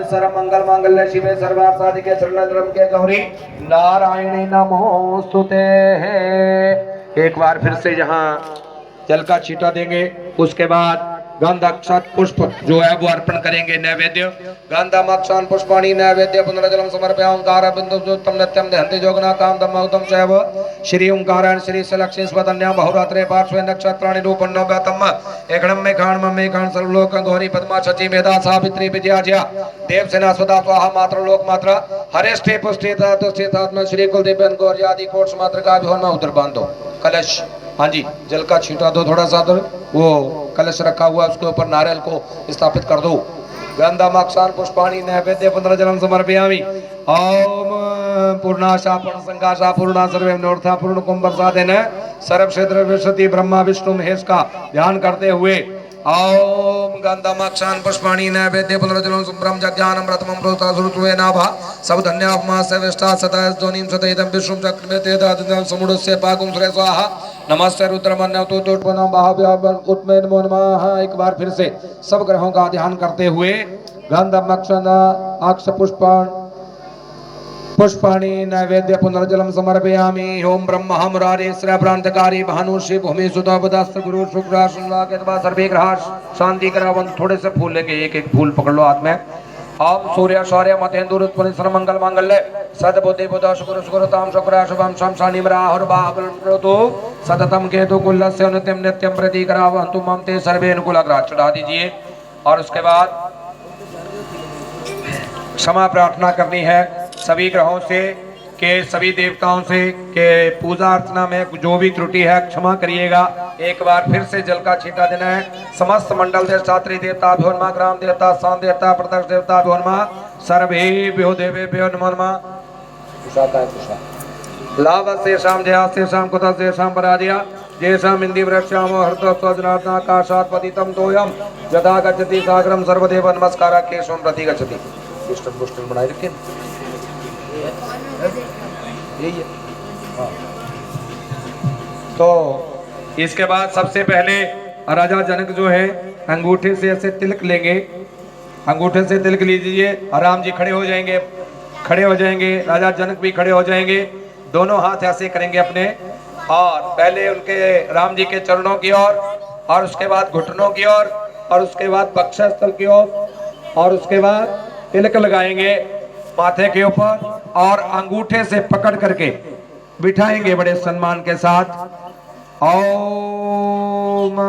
सर्वमंगल मांगल्य शिवे सर्वार्थसाधिके शरण्यं के गौरी नारायणी नमोस्तुते। एक बार फिर से यहाँ जल का छींटा देंगे। उसके बाद गंध अक्षत पुष्प जो है वो अर्पण करेंगे नैवेद्य। गंधम अक्षान पुष्पाणि नैवेद्य पुनर्जलम समर्पयामि। ओंकार बिंदुतम नित्यम दहन्ते जोगना काम दमौतम चैव श्री ओंकारायण श्री सलक्ष्मी स्वतन्या बहुरात्रे पार्श्वे नक्षत्राणि रूपन्नो व्यातम एकणम में खाण मम में खाण सर्वलोक गौरी पद्मा शची मेधा सावित्री विजया देव सेना स्वदा स्वाहा मात्र लोक मात्रा हरेष्ठे पुष्टे तत्स्थितात्म श्री कुलदेव गौरी आदि कोट मात्र का विहोन में उधर बांधो कलश। हाँ जी, जल का छींटा दो थोड़ा सा। वो कलश रखा हुआ उसके ऊपर नारियल को स्थापित कर दो। गंधमाक्षान पुष्पाणि नैवेद्य पुनर्जलम समर्पयामि। ओम पूर्णाशा पूर्ण संकाशा पूर्णा सर्वे नोर्था पूर्ण कुंभसादेन सर्व क्षेत्र विशति ब्रह्मा विष्णु महेश का ध्यान करते हुए ओम गंधमाक्षान पुष्पाणि नैवेद्य पुनर्जलम ब्रह्म ज्ञानम प्रथमम प्रोता सुरुत्वे नाभा सब धन्यापमा सविष्टा सदा जोनिम सतैदम विष्णु चक्रमे तेदादिदम समुद्रस्य पाकुम श्रेय स्वाहा नमस्ते रुद्रमन्य तो तोटपनो महाव्यापन उत्मे नमो नमः। एक बार फिर से सब ग्रहों का ध्यान करते हुए गंधमाक्षान अक्ष पुष्पाणि नैवेद्य पुनर्जलम समर्पयामि। ओम ब्रह्म मुरारे श्रेय प्रांतकारी भानुषि भूमि सुधा बदास्त्र गुरु शुक्र शुक्र सर्वे ग्रह शांति करावन। थोड़े से फूल लेंगे, एक एक फूल पकड़ लो हाथ में। ओम सूर्य शौर्य मतेन्दुर उत्पन्न सर्वमंगल मांगल्य सद्बुद्धि बुध शुक्र शुक्रताम शुक्र शुभम शम शनि राहुर बाहुतो सततम केतु कुल्लस्य नित्यम नित्यम प्रति करावन्तु मम ते सर्वे अनुकूल अग्रह चढ़ा दीजिए। और उसके बाद क्षमा प्रार्थना करनी है सभी ग्रहों से के सभी देवताओं से के पूजा अर्चना में जो भी त्रुटि है क्षमा करिएगा। एक बार फिर से जल का छींटा देना है। समस्त मंडल देव छात्री देवता भ्योन्मा ग्राम देवता शान देवता प्रत्यक्ष देवता भ्योन्मा सर्वे भ्यो देवे भ्यो नमो नमः। लाभ से शाम जया से शाम कुत से शाम पराजया जेषाम इंदी वृक्षाम हृदय स्वजनात्मा आकाशात् पतितम तोयम यथा गच्छति सागरम सर्वदेव नमस्कार केशवम प्रति गच्छति। पुष्टन पुष्टन बनाए रखें यही है। तो इसके बाद सबसे पहले राजा जनक जो है अंगूठे से ऐसे तिलक लेंगे। अंगूठे से तिलक लीजिए। राम जी खड़े हो जाएंगे, खड़े हो जाएंगे। राजा जनक भी खड़े हो जाएंगे। दोनों हाथ ऐसे करेंगे अपने और पहले उनके राम जी के चरणों की ओर और उसके बाद घुटनों की ओर और उसके बाद वक्षस्थल की ओर और उसके बाद तिलक लगाएंगे माथे के ऊपर और अंगूठे से पकड़ करके बिठाएंगे बड़े सम्मान के साथ। ओम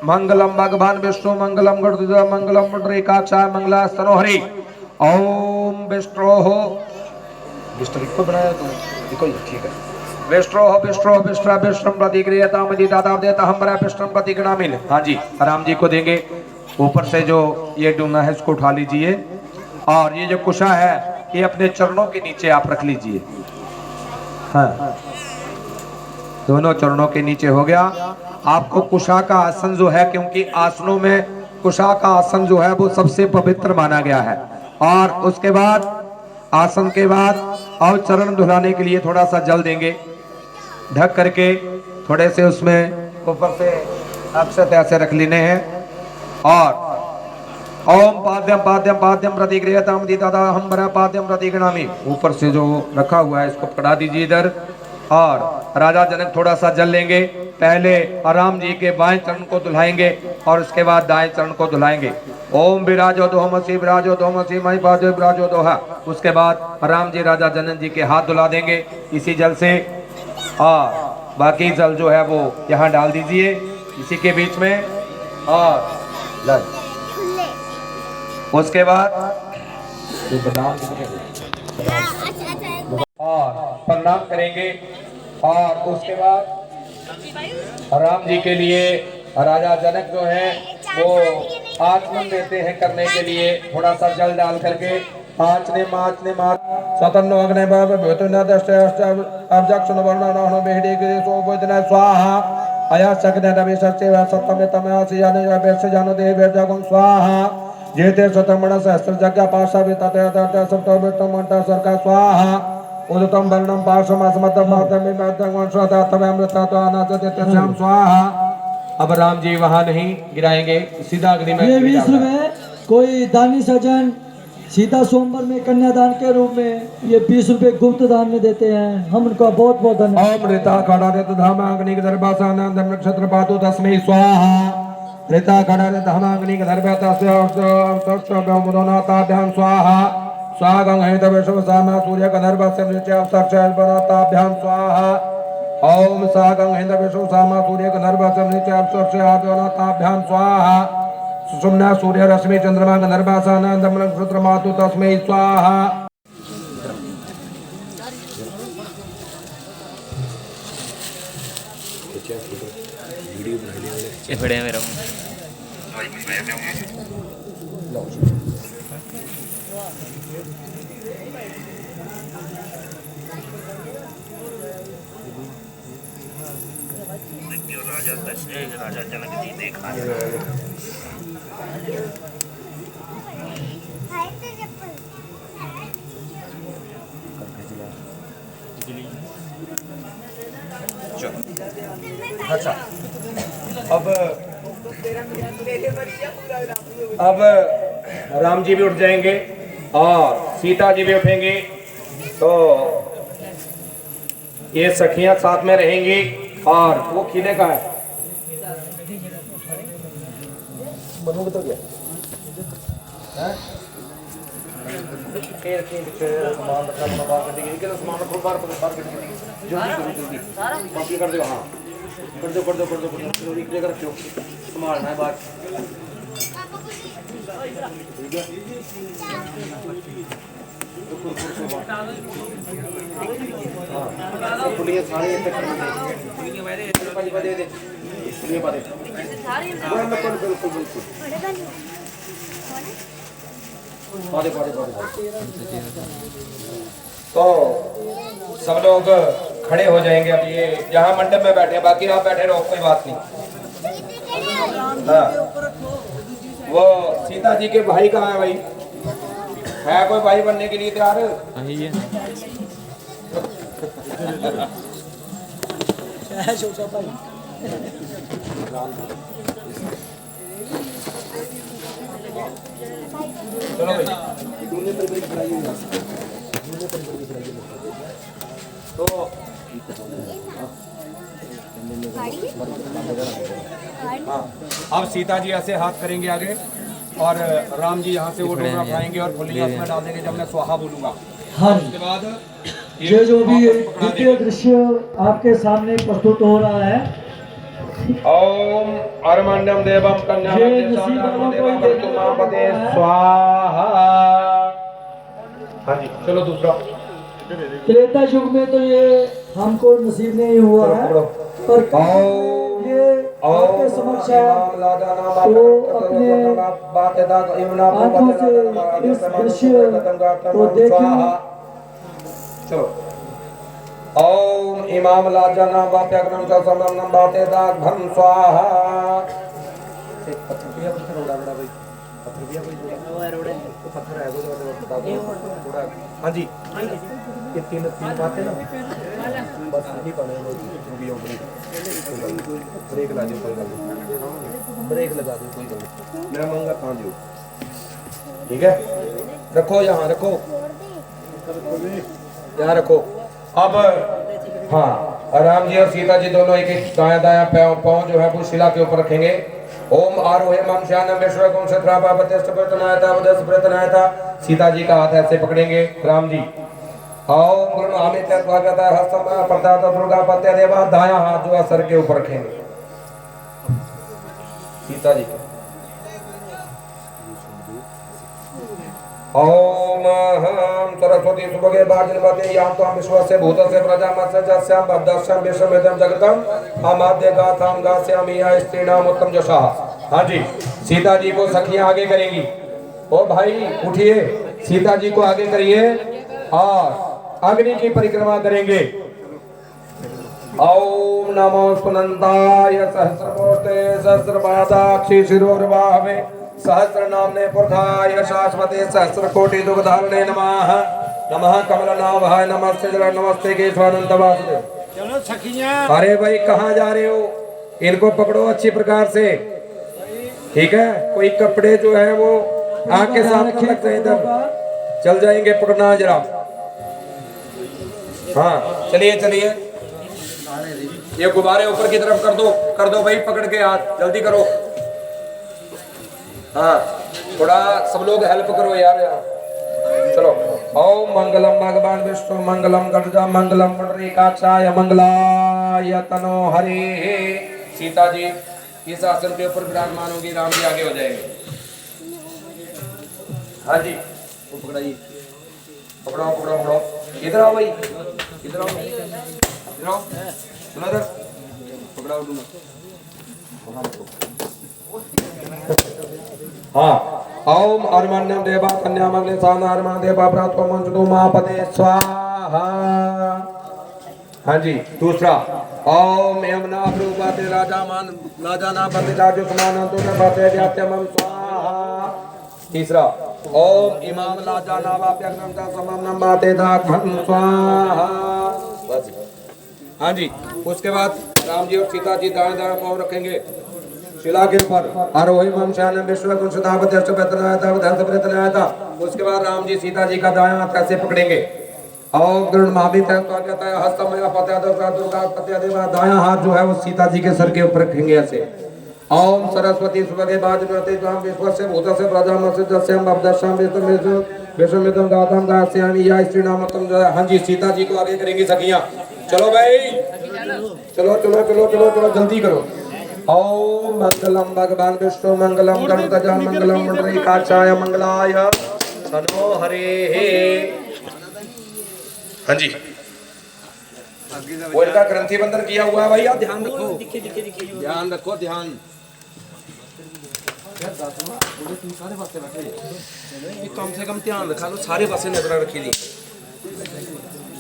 मंगलम भगवान विष्णु मंगलम गरुड़ मंगलम रेखाक्षा मंगला स्तनोहरि। ओम विष्णु हो विष्णु को बनाया तो ठीक है। विष्णु विष्णु विष्णु विष्णु प्रतिक्रियता मजी दादा देता हम बड़ा विष्णु प्रतिगणामिल। हाँ जी, राम जी को देंगे। ऊपर से जो ये डूना है इसको उठा लीजिए और ये जो कुशा है ये अपने चरणों के नीचे आप रख लीजिए। हाँ, दोनों चरणों के नीचे हो गया। आपको कुशा का आसन जो है, क्योंकि आसनों में कुशा का आसन जो है वो सबसे पवित्र माना गया है, और उसके बाद आसन के बाद और चरण धुलाने के लिए थोड़ा सा जल देंगे ढक करके, थोड़े से उसमें ऊपर से अक्षत ऐसे रख लेने हैं और ओम पाद्यम पाद्यम पाद्यम प्रतिगृहताम दीदादा हम बरा पाद्यम प्रतिगृणामी, ऊपर से जो रखा हुआ है इसको पकड़ा दीजिए इधर। और राजा जनक थोड़ा सा जल लेंगे, पहले राम जी के बाएं चरण को धुलाएंगे और उसके बाद दाएं चरण को धुलाएंगे। ओम विराजो दोहमसी विराजो दोहमसी मई पादो विराजो दोहा। उसके बाद राम जी राजा जनक जी के हाथ धुला देंगे इसी जल से, और बाकी जल जो है वो यहाँ डाल दीजिए इसी के बीच में। और उसके बाद और प्रणाम करेंगे, और उसके बाद राम जी के लिए राजा जनक जो है वो आचमन देते हैं करने के लिए, थोड़ा सा जल डाल करके आचने माचने माच स्वतंत्र अग्नि बाब भूतना दष्ट अब्जक्ष वर्ण नहनो बेहड़ी के सो बोधना स्वाहा अया सकने रवि सत्य व सत्तम तमयासी जाने वेश जानो देव जगुण स्वाहा जेते सतमण सहस्त्र जग्गा पाशा वितते तते सप्तो विष्णु मंत्र सरका स्वाहा उदतम वर्णम पाशम अस्मतम मातमि मातम वंशता तव अमृता तो अनाथ देते श्याम स्वाहा। अब राम जी वहां नहीं गिराएंगे, सीधा अग्नि में। ये विश्व में कोई दानी सज्जन सीधा सोमवार में कन्यादान के रूप में ये 20 रुपए गुप्त दान में देते हैं, हम उनका बहुत बहुत धन्यवाद। अमृता खड़ा रेत धामाग्नि के दरबासानंद नक्षत्र पातु तस्मै स्वाहा। ऋता खड़ा रेत धामाग्नि के दरबाताभ्याम स्वाहा। स्वागं हित विश्व सामा सूर्य का दरबासे बनाताभ्याम स्वाहा। ओम सागं हित विश्व सामा सूर्य का दरबासे बनाताभ्याम स्वाहा। सुषुम्ना सूर्य रश्मि चंद्रमा का दरबासानंद नक्षत्र मातु तस्मै स्वाहा। ये बड़े हैं मेरा राजा जनक जी देखा अच्छा, अब राम जी भी उठ जाएंगे और सीता जी भी उठेंगे, तो ये सखियां साथ में रहेंगी। और वो खिले का है बनू तो गया सामान रखना बाहर कर देंगे, सामान रखो बाहर जल्दी कॉपी कर दो। हाँ कर दो निकलेगा, रखो संभालना है बात। ठीक है हाँ पुलिस सारे तो सब लोग खड़े हो जाएंगे। अब ये यहाँ मंडप में बैठे, बाकी आप बैठे रहो, कोई बात नहीं। हाँ वो सीता जी के भाई कहाँ है भाई? है कोई भाई बनने के लिए तैयार? चलो भाई तो हाँ, अब सीता जी ऐसे हाथ करेंगे आगे और राम जी यहाँ से वो डोरा उठाएंगे और फुलिया उसमें डाल देंगे जब मैं स्वाहा बोलूंगा। हाँ, उसके बाद ये जो भी द्वितीय दृश्य आपके सामने प्रस्तुत हो रहा है, ओम अरमण्यम देवम कन्याम स्वाहा। हाँ जी चलो दूसरा। त्रेता युग में तो ये हमको नसीब नहीं हुआ है, पर ये आपके समक्ष है, तो अपने आंखों से इस दृश्य को देखें। चलो ओम इमाम लाजना वाप्यग्रम च समम बाते दाग भम स्वाहा। एक पत्थर उड़ा बड़ा भाई, पत्थर भी है तो पत्थर है वो बता दो थोड़ा। हां जी ये तीन बातें ना बस यही पढ़े लो भी ब्रेक ला दो कोई गल नहीं, ब्रेक लगा दो कोई गल नहीं, मैं मंगा खा दो ठीक है। रखो यहाँ रखो यहाँ रखो। अब हाँ राम जी और सीता जी दोनों एक एक दाया दाया पाँव जो है वो शिला के ऊपर रखेंगे। ओम आरोहे मम श्यानम विश्वकुम सत्रापापत्यस्त प्रतनायता वदस प्रतनायता। सीता जी का हाथ ऐसे पकड़ेंगे राम जी। ओम गुरु अमित स्वागत हस्तम प्रदात दुर्गा पत्य देवा। दाया हाथ जो है सर के ऊपर रखेंगे सीता जी। ओम हम सरस्वती सुभगे बाजनपते याम त्वं विश्वस्य भूतस्य प्रजामस्य जस्याम बद्धस्याम विश्वमेदं जगतम अमाद्य गाथाम गास्यामि या स्त्रीणाम उत्तम जशा। हाँ जी सीता जी को सखियां आगे करेंगी। ओ भाई उठिए, सीता जी को आगे करिए और अग्नि की परिक्रमा करेंगे। ओम नमो सुनंताय सहस्रमूर्ते सहस्रपादाक्षि शिरोर्वाहवे सहस्र नामने पुरधाय शाश्वते सहस्र कोटि दुग्धारणे नमः। नमः कमलनाभाय नमस्ते जल नमस्ते केशवानंद वासुदेव। चलो सखियां। अरे भाई कहाँ जा रहे हो? इनको पकड़ो अच्छी प्रकार से ठीक है। कोई कपड़े जो है वो आग के साथ न लग जाए, इधर चल जाएंगे, पकड़ना जरा। हाँ चलिए चलिए ये गुब्बारे ऊपर की तरफ कर दो भाई, पकड़ के हाथ जल्दी करो। हाँ थोड़ा सब लोग हेल्प करो यार। चलो ओम मंगलम भगवान विष्णु मंगलम गणजा मंगलम पुंडरीकाक्षाय मंगलाय तनो हरि। सीता जी इस आसन के ऊपर विराजमान होगी, राम जी आगे हो जाएंगे। हाँ जी वो पकड़ाइए, पकड़ाओ पकड़ाओ पकड़ाओ। इधर आओ भाई, इधर आओ इधर आओ, सुनो इधर पकड़ाओ तुम। हाँ ओम अर्मण्यम देवा कन्याम अग्नि सानार्मा देवा प्रातो मंचतो मापदे स्वाहा। हाँ जी दूसरा ओम यमुना रूपाते राजा मान राजा ना पति राजो समान तो न पाते व्याप्यमम स्वाहा। तीसरा ओम इमाम लाजा नावाप्यग्नम च समम नमाते धाम स्वाहा। बस हाँ जी उसके बाद राम जी और सीता जी दाएं दाएं पांव रखेंगे शिला के ऊपर। आरोही मम शयनम विश्वकुम सदापत्यश्च प्रतनायता वदस प्रतनायता। उसके बाद राम जी सीता जी का दायां हाथ कैसे पकड़ेंगे। ओम गरुड़ महावीर स्वागताय हस्तमय पत्या दुर्गा पत्या देवा। दायां हाथ जो है वो सीता जी के सर के ऊपर रखेंगे ऐसे। ओम सरस्वती सुभगे बाजनपते त्वं विश्वस्य भूतस्य प्रजामस्य जस्याम बद्धस्याम विश्वमेदं गाथाम गास्यामि या स्त्रीणाम उत्तम जशा। हाँ जी सीता जी को आगे करेंगी सखियां। चलो भाई चलो चलो चलो चलो चलो जल्दी करो। ओम मंगलम भगवान विष्णु मंगलम गणपतज मंगलम पुंडरीकाक्षाय मंगलाय तनो हरे। हाँ जी वो इनका ग्रंथि बंधन किया हुआ है भाई, आप ध्यान रखो ध्यान रखो ध्यान। सारे पासे बैठे कम से कम ध्यान रखा लो, सारे पासे नजर रखी थी।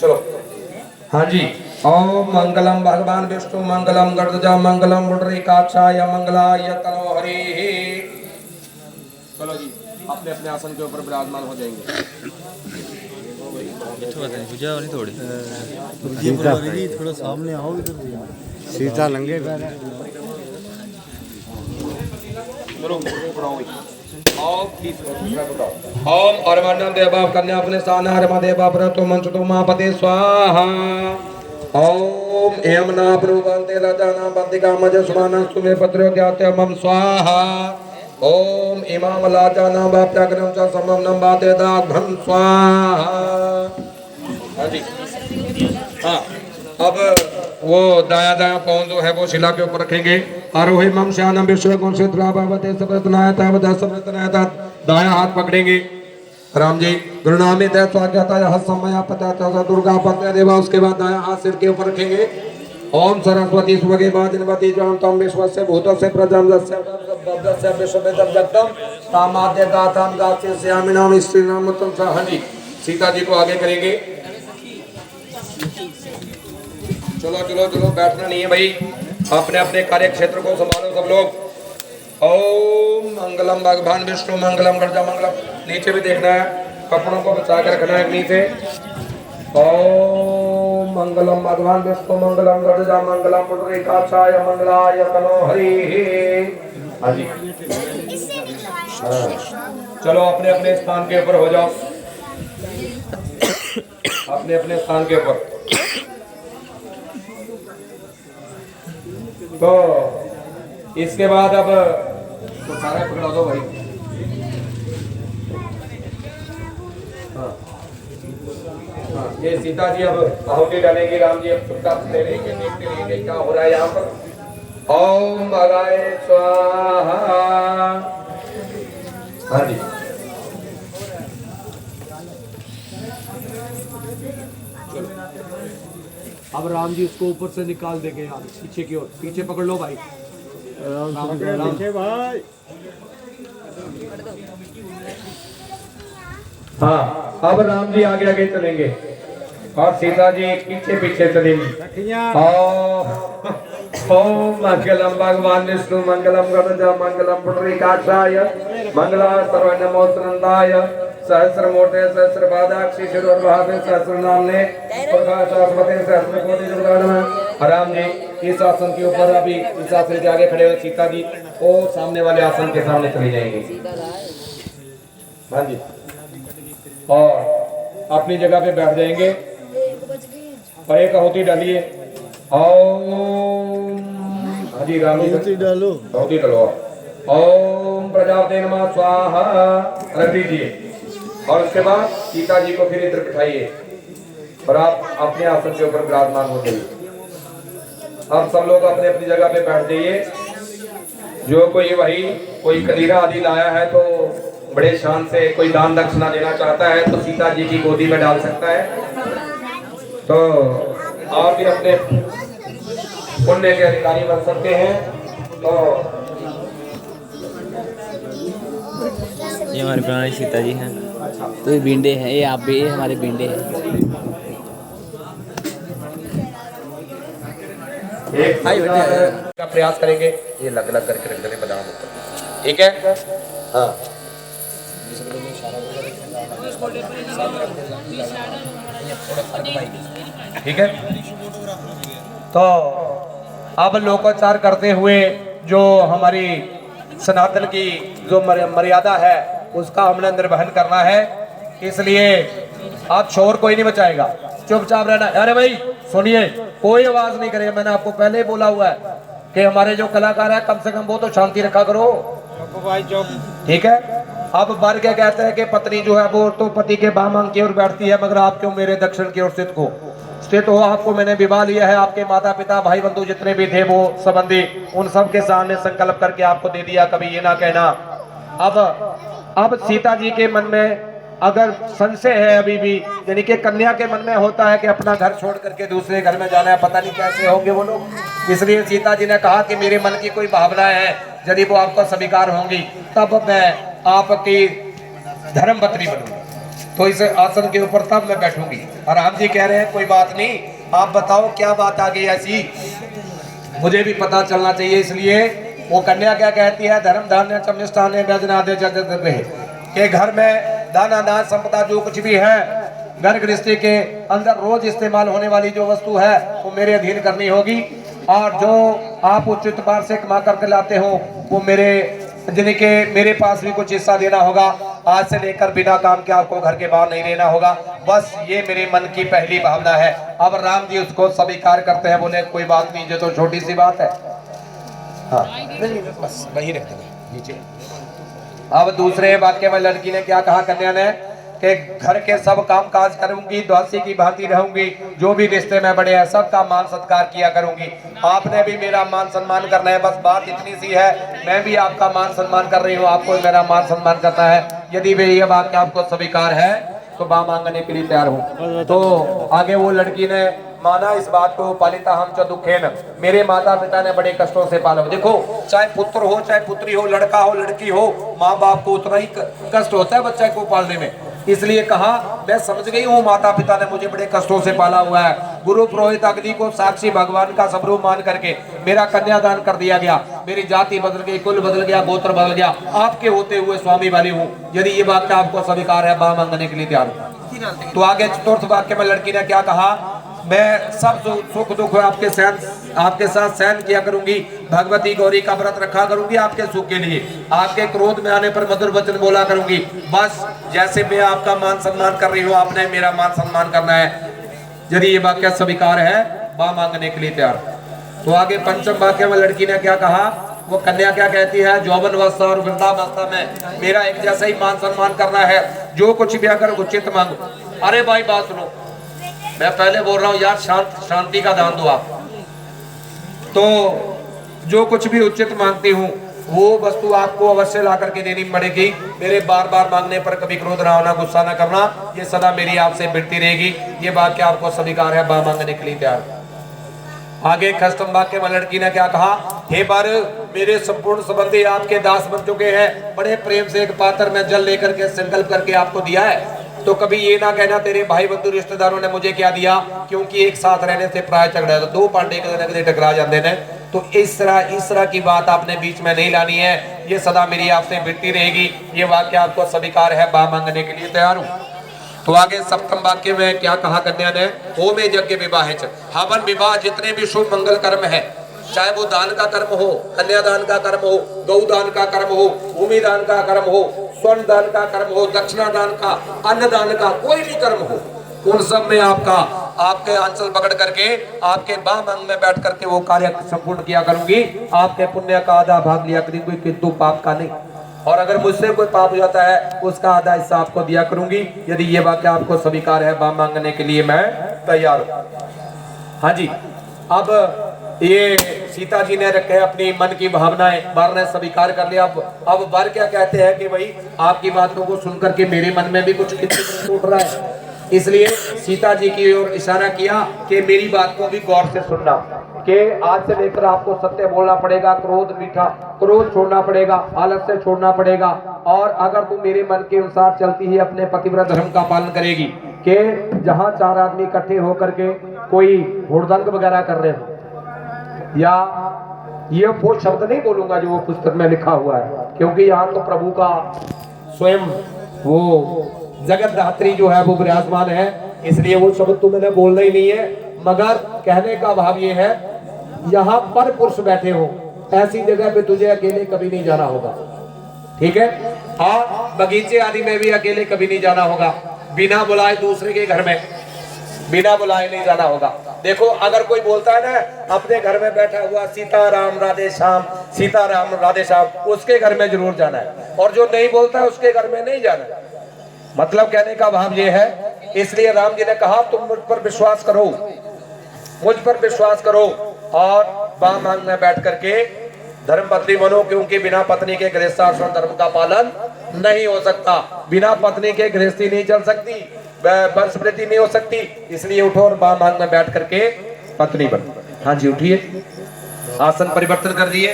चलो हाँ जी ओम मंगलम भगवान विष्णु मंगलम गणपतज मंगलम पुंडरीकाक्षाय मंगलाय तनो हरि। चलो जी अपने अपने आसन के ऊपर विराजमान हो जाएंगे। थोड़ा सामने आओ सीता लंगे पैर है। ओम अर्मण्यम देवा कन्या अपने स्थाना हरमा देवा प्रतो मंचतो मापते स्वाहा। ओम यमुना प्रुवंते लजाना बंदिका मजस्मानं सुमे पत्रो ज्ञाते मम स्वाहा। ओम इमाम लाजाना वाप्याग्रम च समम नमाते दाघ्रम स्वाहा। हाँ जी हाँ अब वो दाया दाया पाँव जो है वो शिला के ऊपर रखेंगे। आरोही मम श्यानम विश्वकुम सत्रापापत्यश्च प्रतनायता वदस प्रतनायता। दाया हाथ पकड़ेंगे राम जी। गुरुनामित स्वागताय हस्तमय पत्या दुर्गा पत्या देवा। उसके बाद दाया हाथ सिर के ऊपर रखेंगे ओम सरस्वती स्वगे वाजनवती जानतम विश्वस्य भूतस्य प्रजमस्य भव्यस्य विश्ववेदं जगतम तामाद्य गाथाम गास्य श्यामिनाम स्त्री नाम तुम सहनी। सीता जी को आगे करेंगे। चलो चलो चलो, बैठना नहीं है भाई, अपने अपने कार्य क्षेत्र को संभालो सब लोग। ओम मंगलम भगवान विष्णु मंगलम गणजा मंगलम। नीचे भी देखना है, कपड़ों को बचा कर रखना है नीचे। ओम मंगलम भगवान विष्णु मंगलम गणजा मंगलम पुंडरीकाक्षाय मंगलाय तनो हरि। हाँ जी, चलो अपने अपने स्थान के ऊपर हो जाओ, अपने अपने स्थान के ऊपर। तो इसके बाद अब तो सारा पकड़ा दो भाई। हाँ हाँ, ये सीता जी अब आहुति डालेंगे, राम जी अब चुपचाप ले लेंगे, देखते रहेंगे क्या हो रहा है यहाँ पर। ओम भगाय स्वाहा। हाँ जी, अब राम जी उसको ऊपर से निकाल देंगे यार, पीछे की ओर, पीछे पकड़ लो भाई। पीछे भाई। हाँ, अब राम जी आगे आगे चलेंगे और सीता जी पीछे पीछे चलेंगी। ओम मंगलम भगवान विष्णु मंगलम गणजा मंगलम पुंडरीकाक्षाय मंगलाय सर्वनमोस्तनंदाय सहस्र मोटे सहस्र बादाक्षी शिरोर्भावे सहस्र नामने प्रकाशास्पते सहस्र कोटि जुगदानम। राम जी इस आसन के ऊपर, अभी इस आसन के आगे खड़े हुए सीता जी और सामने वाले आसन के सामने चले जाएंगे। हाँ जी, और अपनी जगह पे बैठ जाएंगे और एक आहुति डालिए। ओम हरि राम जी डालो, आहुति डालो। ओम प्रजापते नमः स्वाहा रख दीजिए। और उसके बाद सीता जी को फिर इधर बिठाइए और आप अपने आसन के ऊपर विराजमान हो जाइए। अब सब लोग अपने अपनी जगह पे बैठ जाइए। जो कोई वही कोई कलीरा आदि लाया है तो बड़े शान से कोई दान दक्षिणा देना चाहता है तो सीता जी की गोदी में डाल सकता है। तो आप भी अपने पुण्य के अधिकारी बन सकते हैं। तो ये हमारे पुरानी सीता जी हैं, तो ये भिंडे हैं, ये आप भी, ये हमारे भिंडे हैं। एक का प्रयास करेंगे, ये अलग अलग करके रख देंगे बादाम ऊपर, ठीक है। हाँ ठीक है। तो अब लोकोच्चार करते हुए जो हमारी सनातन की जो मर्यादा है उसका हमने निर्वहन करना है, इसलिए आप शोर कोई नहीं मचाएगा, चुपचाप रहना। अरे भाई सुनिए, कोई आवाज नहीं करेगा, मैंने आपको पहले ही बोला हुआ है कि हमारे जो कलाकार है कम से कम वो तो शांति रखा करो, ठीक है। अब बर के कहते हैं कि पत्नी जो है वो तो पति के बामांग की ओर बैठती है, मगर आप क्यों मेरे दक्षिण की ओर स्थित हो। आपको मैंने विवाह लिया है, आपके माता पिता भाई बंधु जितने भी थे वो संबंधी, उन सब के सामने संकल्प करके आपको दे दिया, कभी ये ना कहना। अब सीता जी के मन में अगर संशय है अभी भी, यानी कि कन्या के मन में होता है कि अपना घर छोड़ करके दूसरे घर में जाना है, पता नहीं कैसे होंगे वो लोग, इसलिए सीता जी ने कहा कि मेरे मन की कोई भावनाएं हैं, यदि वो आपको स्वीकार होंगी तब मैं आपकी धर्मपत्नी बनूंगी, तो इस आसन के ऊपर तब मैं बैठूंगी। और राम जी कह रहे हैं कोई बात नहीं, आप बताओ क्या बात आ गई ऐसी, मुझे भी पता चलना चाहिए। इसलिए वो कन्या क्या कहती है, धर्म धान्य चमिष्ठान व्यजनादे के घर में दाना अनाज संपदा जो कुछ भी है घर गृहस्थी के अंदर रोज इस्तेमाल होने वाली जो वस्तु है वो मेरे अधीन करनी होगी, और जो आप उचित बार से कमा करके लाते हो वो जिन्हें के मेरे पास भी कुछ हिस्सा देना होगा। आज से लेकर बिना काम के आपको घर के बाहर नहीं रहना होगा, बस ये मेरे मन की पहली भावना है। अब राम जी उसको स्वीकार करते हैं, बोले कोई बात नहीं, जो तो छोटी सी बात है। हाँ बस वही रख देंगे नीचे। अब दूसरे वाक्य में लड़की ने क्या कहा, कन्या ने, कि घर के सब काम काज करूंगी, दासी की भांति रहूंगी, जो भी रिश्ते में बड़े हैं सबका मान सत्कार किया करूंगी, आपने भी मेरा मान सम्मान करना है, बस बात इतनी सी है, मैं भी आपका मान सम्मान कर रही हूँ, आपको मेरा मान सम्मान करना है। यदि वे ये वाक्य आपको स्वीकार है तो बा मांगने के लिए तैयार हूँ। तो आगे वो लड़की ने माना इस बात को, पालिता हम च दुखेन, मेरे माता पिता ने बड़े कष्टों से पाला। देखो चाहे पुत्र हो चाहे पुत्री हो, लड़का हो लड़की हो, माँ बाप को उतना ही कष्ट होता है बच्चे को पालने में। इसलिए कहा मैं समझ गई हूँ माता पिता ने मुझे बड़े कष्टों से पाला हुआ है। गुरु पुरोहित अग्नि को साक्षी भगवान का स्वरूप मान करके मेरा कन्यादान कर दिया गया, मेरी जाति बदल गई, कुल बदल गया, गोत्र बदल गया, आपके होते हुए स्वामी वाली हूँ। यदि ये बात आपको स्वीकार है, बा मांगने के लिए तैयार हूँ। तो आगे चतुर्थ वाक्य में लड़की ने क्या कहा, मैं सब सुख दुख आपके साथ सहन किया करूंगी, भगवती गौरी का व्रत रखा करूंगी आपके सुख के लिए, आपके क्रोध में आने पर मधुर वचन बोला करूंगी। बस जैसे मैं आपका मान सम्मान कर रही हूँ, आपने मेरा मान सम्मान करना है। यदि ये वाक्य स्वीकार है, बा मांगने के लिए तैयार। तो आगे पंचम वाक्य में लड़की ने क्या कहा, वो कन्या क्या कहती है, जौवन अवस्था और वृद्धावस्था में मेरा एक जैसा ही मान सम्मान करना है, जो कुछ भी अगर उचित मांगो। अरे भाई बात सुनो, मैं पहले बोल रहा हूँ यार, शांति का दान दो आप। तो जो कुछ भी उचित मांगती हूँ वो वस्तु आपको अवश्य ला करके देनी पड़ेगी। मेरे बार बार मांगने पर कभी क्रोध ना होना, गुस्सा ना करना, ये सदा मेरी आपसे बिड़ती रहेगी। ये बात क्या आपको स्वीकार है, बा मांगने के लिए तैयार। आगे कष्टम वाक्य में लड़की ने क्या कहा, हे बर मेरे संपूर्ण संबंधी आपके दास बन चुके हैं, बड़े प्रेम से एक पात्र में जल लेकर के संकल्प करके आपको दिया है। तो कभी ये ना कहना तेरे भाई बंधु रिश्तेदारों ने मुझे क्या दिया, क्योंकि एक साथ रहने से प्राय झगड़ा है, तो दो पांडे कदे टकरा जाते हैं। तो इस तरह की बात आपने बीच में नहीं लानी है, ये सदा मेरी आपसे बिड़ती रहेगी। ये वाक्य आपको स्वीकार है, बा मांगने के लिए तैयार हूँ। तो आगे सप्तम वाक्य में क्या कहा कन्या ने, हो में यज्ञ विवाह हवन विवाह जितने भी शुभ मंगल कर्म है, चाहे वो दान का कर्म हो, कन्यादान का कर्म हो, गौदान का कर्म हो, भूमि दान का कर्म हो, स्वर्ण दान का कर्म हो, दक्षिणा दान का, अन्न दान का, कोई भी कर्म हो, उन सब में आपके आंचल पकड़ करके आपके बाम अंग में बैठ करके वो कार्य संपूर्ण किया करूंगी। आपके पुण्य का आधा भाग लिया करूंगी, किंतु पाप का नहीं। और अगर मुझसे कोई पाप हो जाता है उसका आधा हिस्सा आपको दिया करूंगी। यदि ये वाक्य आपको स्वीकार है, बाम मांगने के लिए मैं तैयार हूँ। हाँ जी, अब ये सीता जी ने रखे अपनी मन की भावनाएं, वर ने स्वीकार कर लिया। अब वर क्या कहते हैं कि भाई आपकी बातों को सुनकर के मेरे मन में भी कुछ उठ रहा है, इसलिए सीता जी की ओर इशारा किया कि मेरी बात को भी गौर से सुनना, कि आज से लेकर आपको सत्य बोलना पड़ेगा, क्रोध छोड़ना पड़ेगा, आलस्य छोड़ना पड़ेगा, और अगर तुम मेरे मन के अनुसार चलती ही अपने पतिव्रत धर्म का पालन करेगी, कि जहां चार आदमी इकट्ठे होकर के कोई हुड़दंग वगैरह कर रहे हो, या ये वो शब्द नहीं बोलूंगा जो वो पुस्तक में लिखा हुआ है, क्योंकि यहाँ तो प्रभु का स्वयं वो जगत धात्री जो है वो विराजमान है, इसलिए वो शब्द तो मैंने बोलना ही नहीं है। मगर कहने का भाव ये है, यहाँ पर पुरुष बैठे हो, ऐसी जगह पे तुझे अकेले कभी नहीं जाना होगा, ठीक है। हाँ, बगीचे आदि में भी अकेले कभी नहीं जाना होगा, बिना बुलाए दूसरे के घर में बिना बुलाए नहीं जाना होगा। देखो अगर कोई बोलता है ना अपने घर में बैठा हुआ सीताराम राधे श्याम, सीताराम राधे श्याम, उसके घर में जरूर जाना है, और जो नहीं बोलता है उसके घर में नहीं जाना है। मतलब कहने का भाव ये है, इसलिए राम जी ने कहा तुम मुझ पर विश्वास करो, मुझ पर विश्वास करो, और बाम अंग में बैठ करके धर्म पत्नी बनो, क्योंकि बिना पत्नी के गृहस्थाश्रम धर्म का पालन नहीं हो सकता, बिना पत्नी के गृहस्थी नहीं चल सकती, वंशवृद्धि नहीं हो सकती। इसलिए उठो और बाम अंग में बैठ करके पत्नी बनो। हाँ जी उठिए, आसन परिवर्तन कर दिए।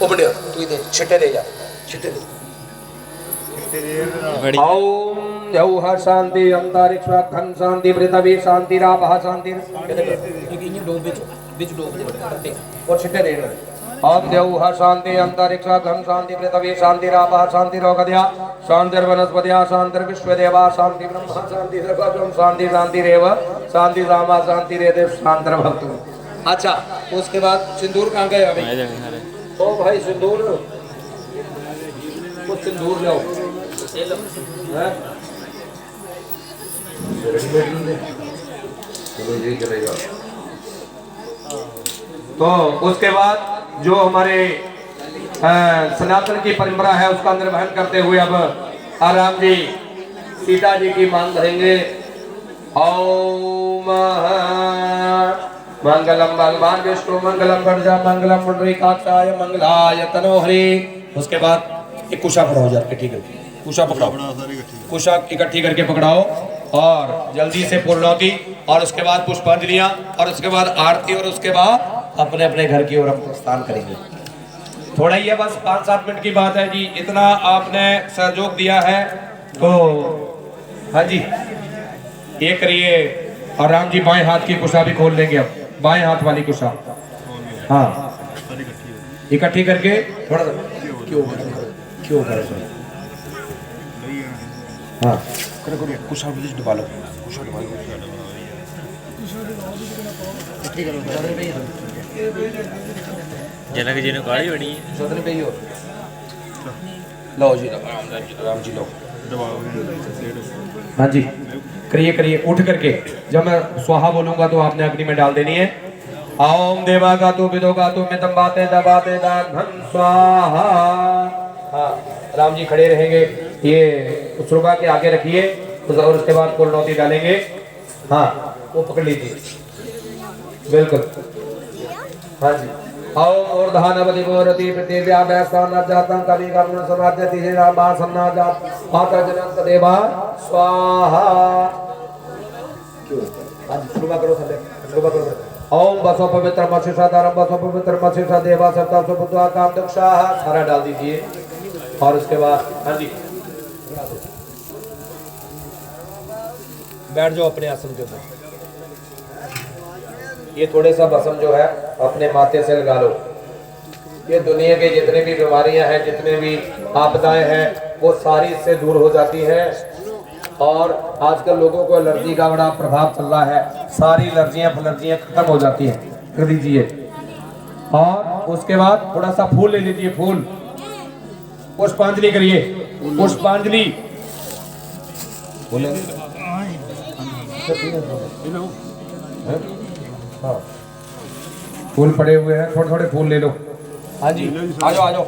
उबड़े तू दे छिटे दे जा, छिटे दे। ओम यौह शांति अंतरिक्ष धन शांति पृथ्वी शांति रापः शांति, और छिटे दे। ओम यौह शांति अंतरिक्ष धन शांति पृथ्वी शांति रापः शांति रोगद्या शांतिर्वनस्पत्या शांतिर्विश्वदेवा शांति ब्रह्म शांति सर्वम शांति शांतिरेव शांति रामा शांति रेदेव शांतिर्भवतु। अच्छा, उसके बाद सिंदूर कहाँ गए अभी? ओ भाई सिंदूर, कुछ सिंदूर लो। तो उसके बाद जो हमारे सनातन की परंपरा है उसका निर्वहन करते हुए अब राम जी सीता जी की मांग भरेंगे। ओम मंगलम भगवान विष्णु मंगलम गणजा मंगलम पुंडरीकाक्षाय मंगलाय तनोहरि। उसके बाद एक कुशा पकड़ाओ यार, इकट्ठी करके कुशा पकड़ाओ, कुशा इकट्ठी करके पकड़ाओ और जल्दी से पूर्णोती और उसके बाद पुष्पांजलियां और उसके बाद आरती और उसके बाद अपने अपने घर की ओर हम प्रस्थान करेंगे। थोड़ा ही है बस 5-7 मिनट की बात है जी, इतना आपने सहयोग दिया है तो हाँ जी ये करिए। और राम जी बाएं हाथ की कुशा भी खोल लेंगे अब, बाएं हाथ वाली कुशा हाँ इकट्ठी करके थोड़ा क्यों करें हाँ कुशा डुबा लो, कुशा डुबा लो जनक जी ने गाड़ी बनी है सदन पे ही हो। लो जी राम जी लो। हाँ जी करिए करिए उठ करके, जब मैं स्वाहा बोलूंगा तो आपने अग्नि में डाल देनी है। ओम देवा का तू विदो का तू मितम बाते दबाते दान धन स्वाहा। हाँ राम जी खड़े रहेंगे, ये सुरभा के आगे रखिए और उसके बाद पूर्णोती डालेंगे। हाँ वो पकड़ लीजिए बिल्कुल। हाँ जी ओम और धानवति गोरति पृथिव्या वैस्तान जातं कवि कर्म समाजति हे रामा सन्ना जात माता जनक देवा स्वाहा। आज शुरुआत करो सबे, शुरुआत करो। ओम बसो पवित्र मशीषा धर्म बसो पवित्र मशीषा देवा सप्ता सुपुत्वा काम दक्षा। सारा डाल दीजिए और उसके बाद हाँ जी बैठ जाओ अपने आसन के ऊपर। ये थोड़े सा भस्म जो है अपने माथे से लगा लो। ये दुनिया के जितने भी बीमारियां हैं, जितने भी आपदाएं हैं, वो सारी इससे दूर हो जाती हैं। और आजकल लोगों को एलर्जी का बड़ा प्रभाव चल रहा है, सारी एलर्जियां खत्म हो जाती हैं। कर दीजिए और उसके बाद थोड़ा सा फूल ले लीजिए, फूल पुष्पांजलि करिए, पुष्पांजलि बोले हाँ फूल पड़े हुए हैं, थोड़े थोड़े फूल ले लो। हाँ जी आ जाओ आ जाओ,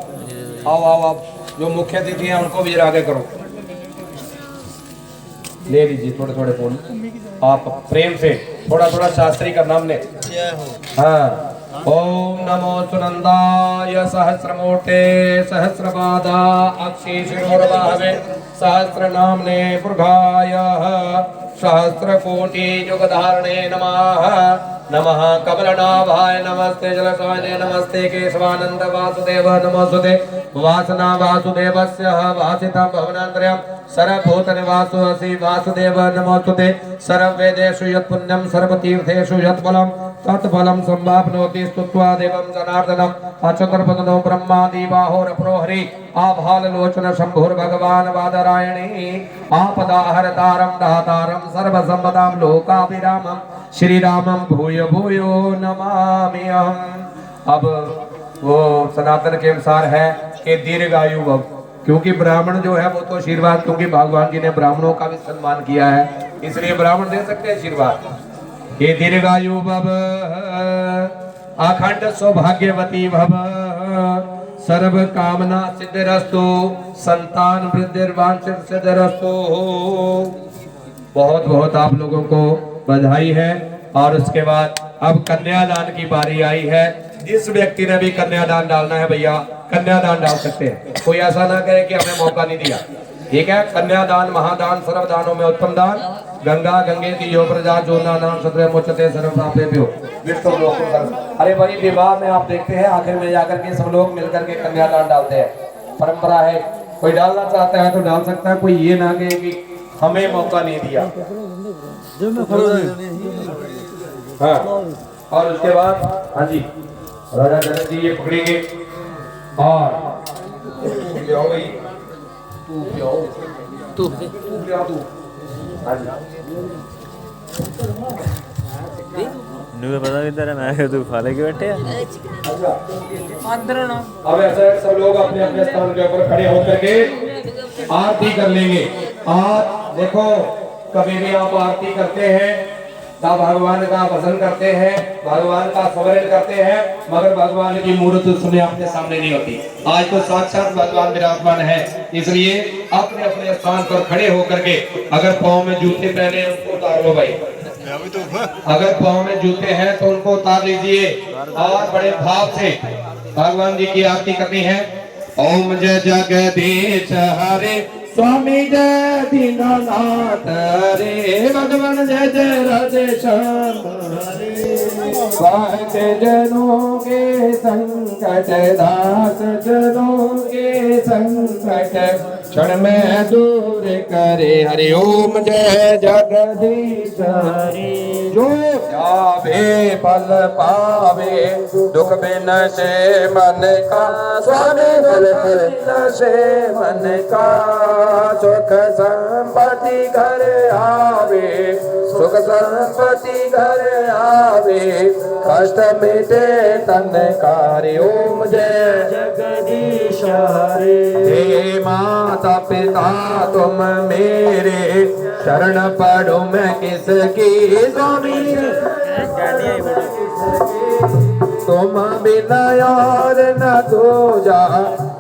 आओ आओ आओ। जो मुख्य अतिथि हैं उनको भी जरा आगे करो, ले लीजिए थोड़े थोड़े फूल आप प्रेम से। थोड़ा थोड़ा शास्त्री का नाम ले। हाँ ओम नमो सुनंदाय सहस्रमूर्ते सहस्रपादा अक्षी शिरोर्बाहवे सहस्र नामने पुरुषाय सहस्र कोटि युगधारणे नमः। नमः कमलनाभाय नमस्ते जलसाय नमस्ते केशवानंद वासुदेव नमोस्तुते वासना वासुदेवस्य वासितं भवनान्तरं सर्वभूत निवासो असि वासुदेव नमोस्तुते। सर्ववेदेषु यत्पुण्यं सर्वतीर्थेषु यत्फलं तत्फलं संवाप्नोति स्तुत्वा देवं जनार्दनम्। अचतुर्वदनो ब्रह्मादि बाहोरप्रोहरि आभाललोचन शम्भुर्भगवान् वादरायणी आपदाहरतारं दातारं सर्वसम्पदां लोकाभिरामं श्रीरामं भूयो भूयो नमामि अहम्। अब वो सनातन के अनुसार है कि दीर्घायु भव, क्योंकि ब्राह्मण जो है वो तो आशीर्वाद, क्योंकि भगवान जी ने ब्राह्मणों का भी सम्मान किया है, इसलिए ब्राह्मण दे सकते हैं आशीर्वाद। ये दीर्घायु भव अखंड सौभाग्यवती भव सर्व कामना सिद्धिरस्तु संतान वृद्धिर्वांछित सिद्धिरस्तु। बहुत बहुत आप लोगों को बधाई है। और उसके बाद अब कन्यादान की बारी आई है। जिस व्यक्ति ने भी कन्यादान डालना है भैया कन्यादान डाल सकते हैं, कोई ऐसा ना कहे कि हमें मौका नहीं दिया। ठीक है, कन्यादान महादान सर्वदानों में उत्तम दान। गंगा गंगे की यो प्रजा जो नाम सत्र मोचते सर्व पापेभ्यो विष्णु लोक सर्व। अरे भाई विवाह में आप देखते हैं आखिर में जाकर के सब लोग मिलकर के कन्यादान डालते हैं, परंपरा है। कोई डालना चाहता है तो डाल सकता है, कोई ये ना कहे कि हमें मौका नहीं दिया। हाँ और उसके बाद हाँ जी राजा जनक जी ये पकड़ेंगे और पियो भाई तू पियो तू पियो तू। हाँ जी नुए पता किधर है, मैं तू फाले के बैठे हैं। अब ऐसा सब लोग अपने अपने स्थान के ऊपर खड़े होकर के आरती कर लेंगे। और देखो कभी भी आप आरती करते हैं तो भगवान का भजन करते हैं, भगवान का स्मरण करते हैं, मगर भगवान की मूर्त उस समय अपने सामने नहीं होती। आज तो साक्षात भगवान विराजमान है, इसलिए अपने अपने स्थान पर खड़े होकर के अगर पाँव में जूते पहने उसको उतार लो भाई। अगर पाँव में जूते हैं तो उनको उतार लीजिए और बड़े भाव से भगवान जी की आरती करनी है। ओम जय जगदीश हरे स्वामी जय दीनानाथ हरे भगवान जय जय राधे श्याम हरे भक्त जनों के संकट दास जनों के संकट क्षण में दूर करे हरि ओम जय जगदीश हरे जो जावे फल पावे दुख बिन से मन का स्वामी फल से मन का सुख संपत्ति घर आवे सुख संपत्ति घर आवे कष्ट मिटे तन कार्य ओम जय जगदीश हरे हे माता पिता तुम मेरे शरण पढ़ो मैं किसकी स्वामी तुम बिना और न तो जा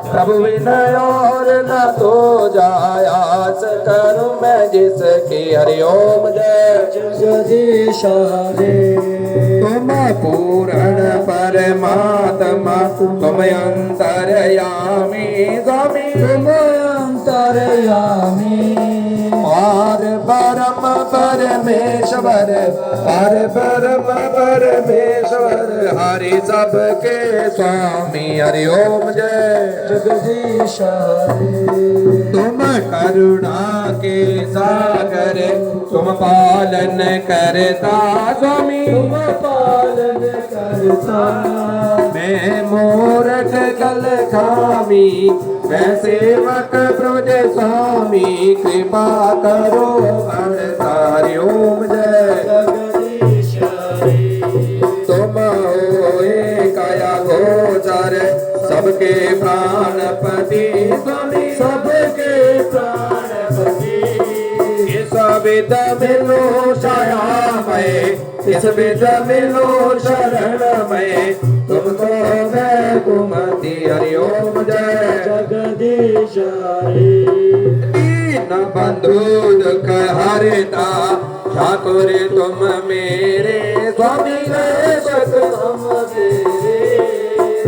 प्रभु बिना और न तो जायास करूं मैं जिसकी हरि ओम जय जगदीश हरे तुम पूर्ण परमात्मा तुम अंतर्यामी स्वामी तुम अंतर्यामी और परम परमेश्वर पर परम परमेश्वर हरि सबके स्वामी हरि ओम जय जगदीश हरे तुम करुणा के सागर तुम पालन करता स्वामी तुम पालन करता मैं मूर्ख कल खामी मैं सेवक ब्रज स्वामी कृपा करो हरि ओम जय जगदीश हरे तुम होए काया गोचर सबके प्राणपति स्वामी सबके प्राणपति इस विद मिलो छायामय इस विद मिलो शरणमय तुमको मैं कुमति हरि ओम जय जगदीश हरे दीन बंधु दुख हरता ठाकुर तुम मेरे स्वामी हम तेरे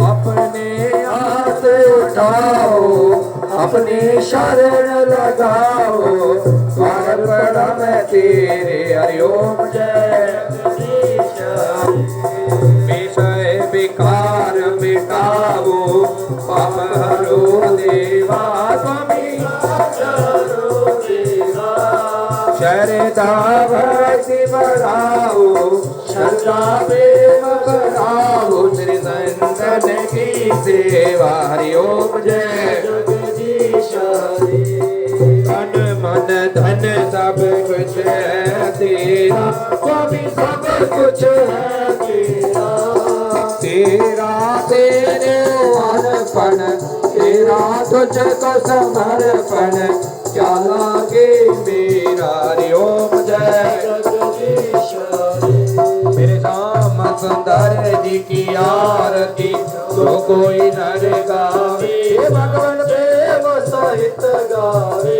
अपने हाथ उठाओ अपनी शरण लगाओ द्वार बड़ा मैं तेरे हरि ओम जय जगदीश विषय विकार मिटाओ पाप हरो देवा स्वामी शरदा भक्ति बढ़ाओ श्रद्धा प्रेम बढ़ाओ श्री संतन की सेवा हरि ओम जय जगदीश हरे तन मन धन सब कुछ है तेरा स्वामी सब कुछ है तेरा तेरा तेरे अर्पण तेरा तुझको समर्पण क्या लागे मेरा हरि ओम जय जगदीश हरे मेरे श्याम सुंदर जी की आरती तो कोई नर गावे भगवान प्रेम सहित गावे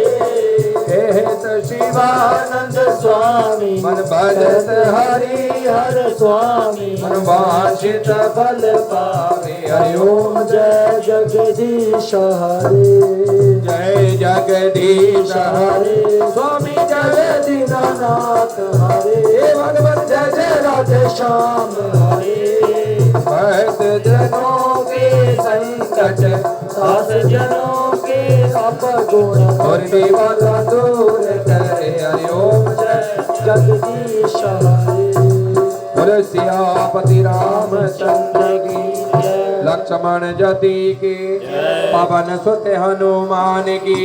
शिवानंद स्वामी मन भजत हरि हर स्वामी मन वांछित फल पावे हरि ओम जय जगदीश हरे जय जगदीश हरे स्वामी जय दीनानाथ हरे भगवान जय जय राधे श्याम हरे भक्त जनों के संकट दास जनों के सब गुण और दीवाना दूर करे हरि ओम जय जगदीश हरे बोले सियापति रामचंद्र की लक्ष्मण जति की पवन सुत हनुमान की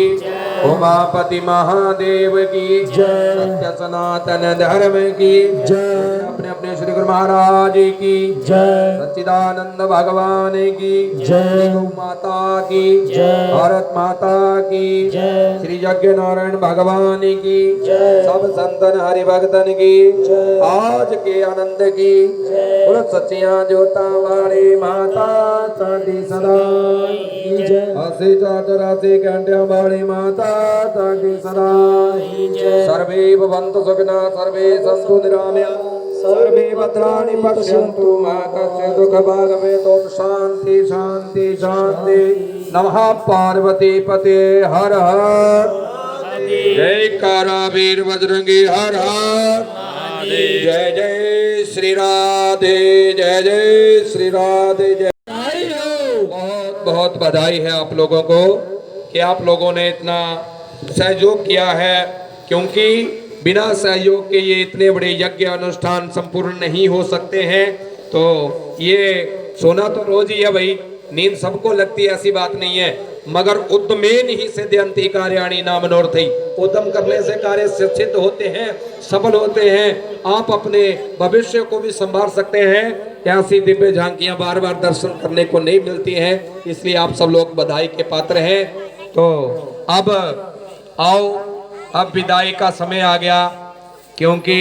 उमापति महादेव की सत्य सनातन धर्म की अपने अपने श्री गुरु महाराज की सच्चिदानंद भगवान की गौ माता की भारत माता की श्री यज्ञ नारायण भगवान की सब संतन हरि भक्तन की आज के आनंद की सच्चिया जोता वाली माता सदा की जय 84 घंटे वाली माता ताकि सदा सर्वे भवन्तु सुखिनः सर्वे सन्तु निरामया सर्वे भद्राणि पश्यन्तु मा कश्चित् दुःखभाग् भवेत्। ओम शांति शांति शांति। नमः पार्वती पते हर हर। जय कारावीर बजरंगी हर हर। जय जय श्री राधे जय जय श्री राधे जय। बहुत बहुत बधाई है आप लोगों को कि आप लोगों ने इतना सहयोग किया है, क्योंकि बिना सहयोग के ये इतने बड़े यज्ञ अनुष्ठान संपूर्ण नहीं हो सकते हैं। तो ये सोना तो रोज ही है भाई, नींद सबको लगती है, ऐसी बात नहीं है, मगर उद्यमेन ही सिद्ध्यन्ति कार्याणि न मनोरथै। उद्यम करने से कार्य सिद्ध होते हैं, सफल होते हैं। आप अपने भविष्य को भी संभाल सकते हैं। ऐसी दिव्य झांकियां बार बार दर्शन करने को नहीं मिलती हैं, इसलिए आप सब लोग बधाई के पात्र हैं। तो अब आओ, अब विदाई का समय आ गया, क्योंकि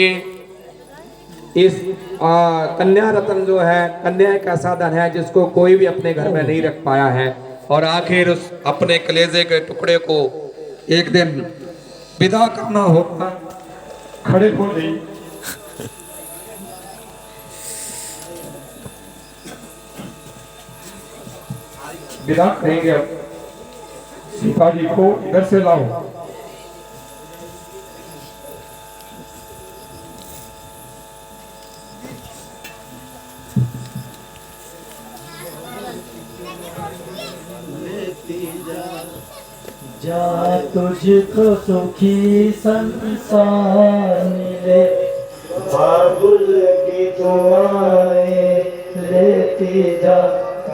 इस कन्या रत्न जो है, कन्या एक ऐसा धन है जिसको कोई भी अपने घर में नहीं रख पाया है, और आखिर उस अपने कलेजे के टुकड़े को एक दिन विदा करना होगा। खड़े हो गई विदा करेंगे। अब सीता जी को इधर से लाओ। जा तुझको सुखी संसार मिले, बाबुल की दुआएं लेती जा।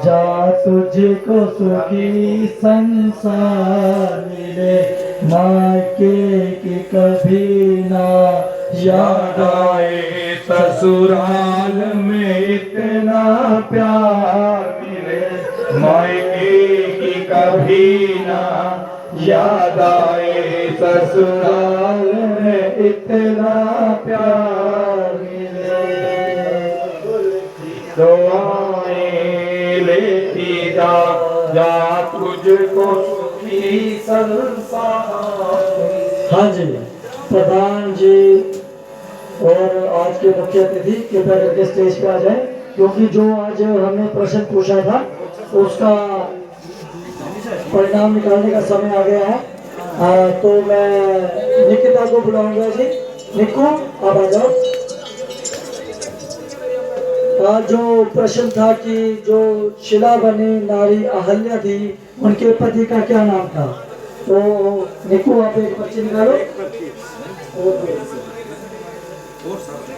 जा तुझको सुखी संसार मिले, मायके की कभी ना याद आए। ससुराल में इतना प्यार मिले, मायके की कभी ना याद आए। ससुराल में इतना प्यार मिले, दुआएं लेती जा। जा तुझको सुखी संसार। हाँ जी, प्रधान जी और आज के मुख्य अतिथि कृपया करके स्टेज पे आ जाए, क्योंकि जो आज हमने प्रश्न पूछा था उसका परिणाम निकालने का समय आ गया है। तो मैं निकिता को बुलाऊंगा जी। निक्कू आप आ जाओ। आज जो प्रश्न था कि जो शिला बनी नारी अहल्या थी, उनके पति का क्या नाम था, तो निक्कू आप एक पर्ची निकालो।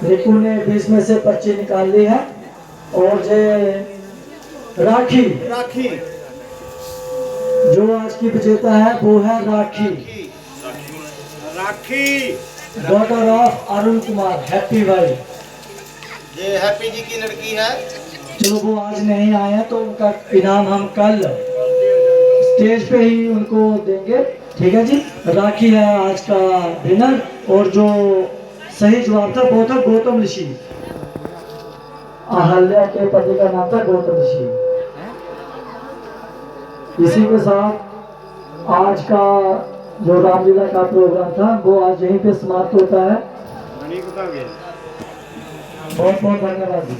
निक्कू ने 20 में से पर्ची निकाल ली है। और जो राखी जो आज की विजेता है वो है Rakhi daughter of Arun Kumar, Happy भाई। ये हैप्पी जी की लड़की है। चलो वो आज नहीं आए हैं तो उनका इनाम हम कल स्टेज पे ही उनको देंगे, ठीक है जी। राखी है आज का विनर, और जो सही जवाब था वो था गौतम ऋषि। अहल्या के पति का नाम था गौतम ऋषि। इसी के साथ आज का जो रामलीला का प्रोग्राम था वो आज यहीं पे समाप्त होता है। बहुत बहुत धन्यवाद जी।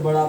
बड़ा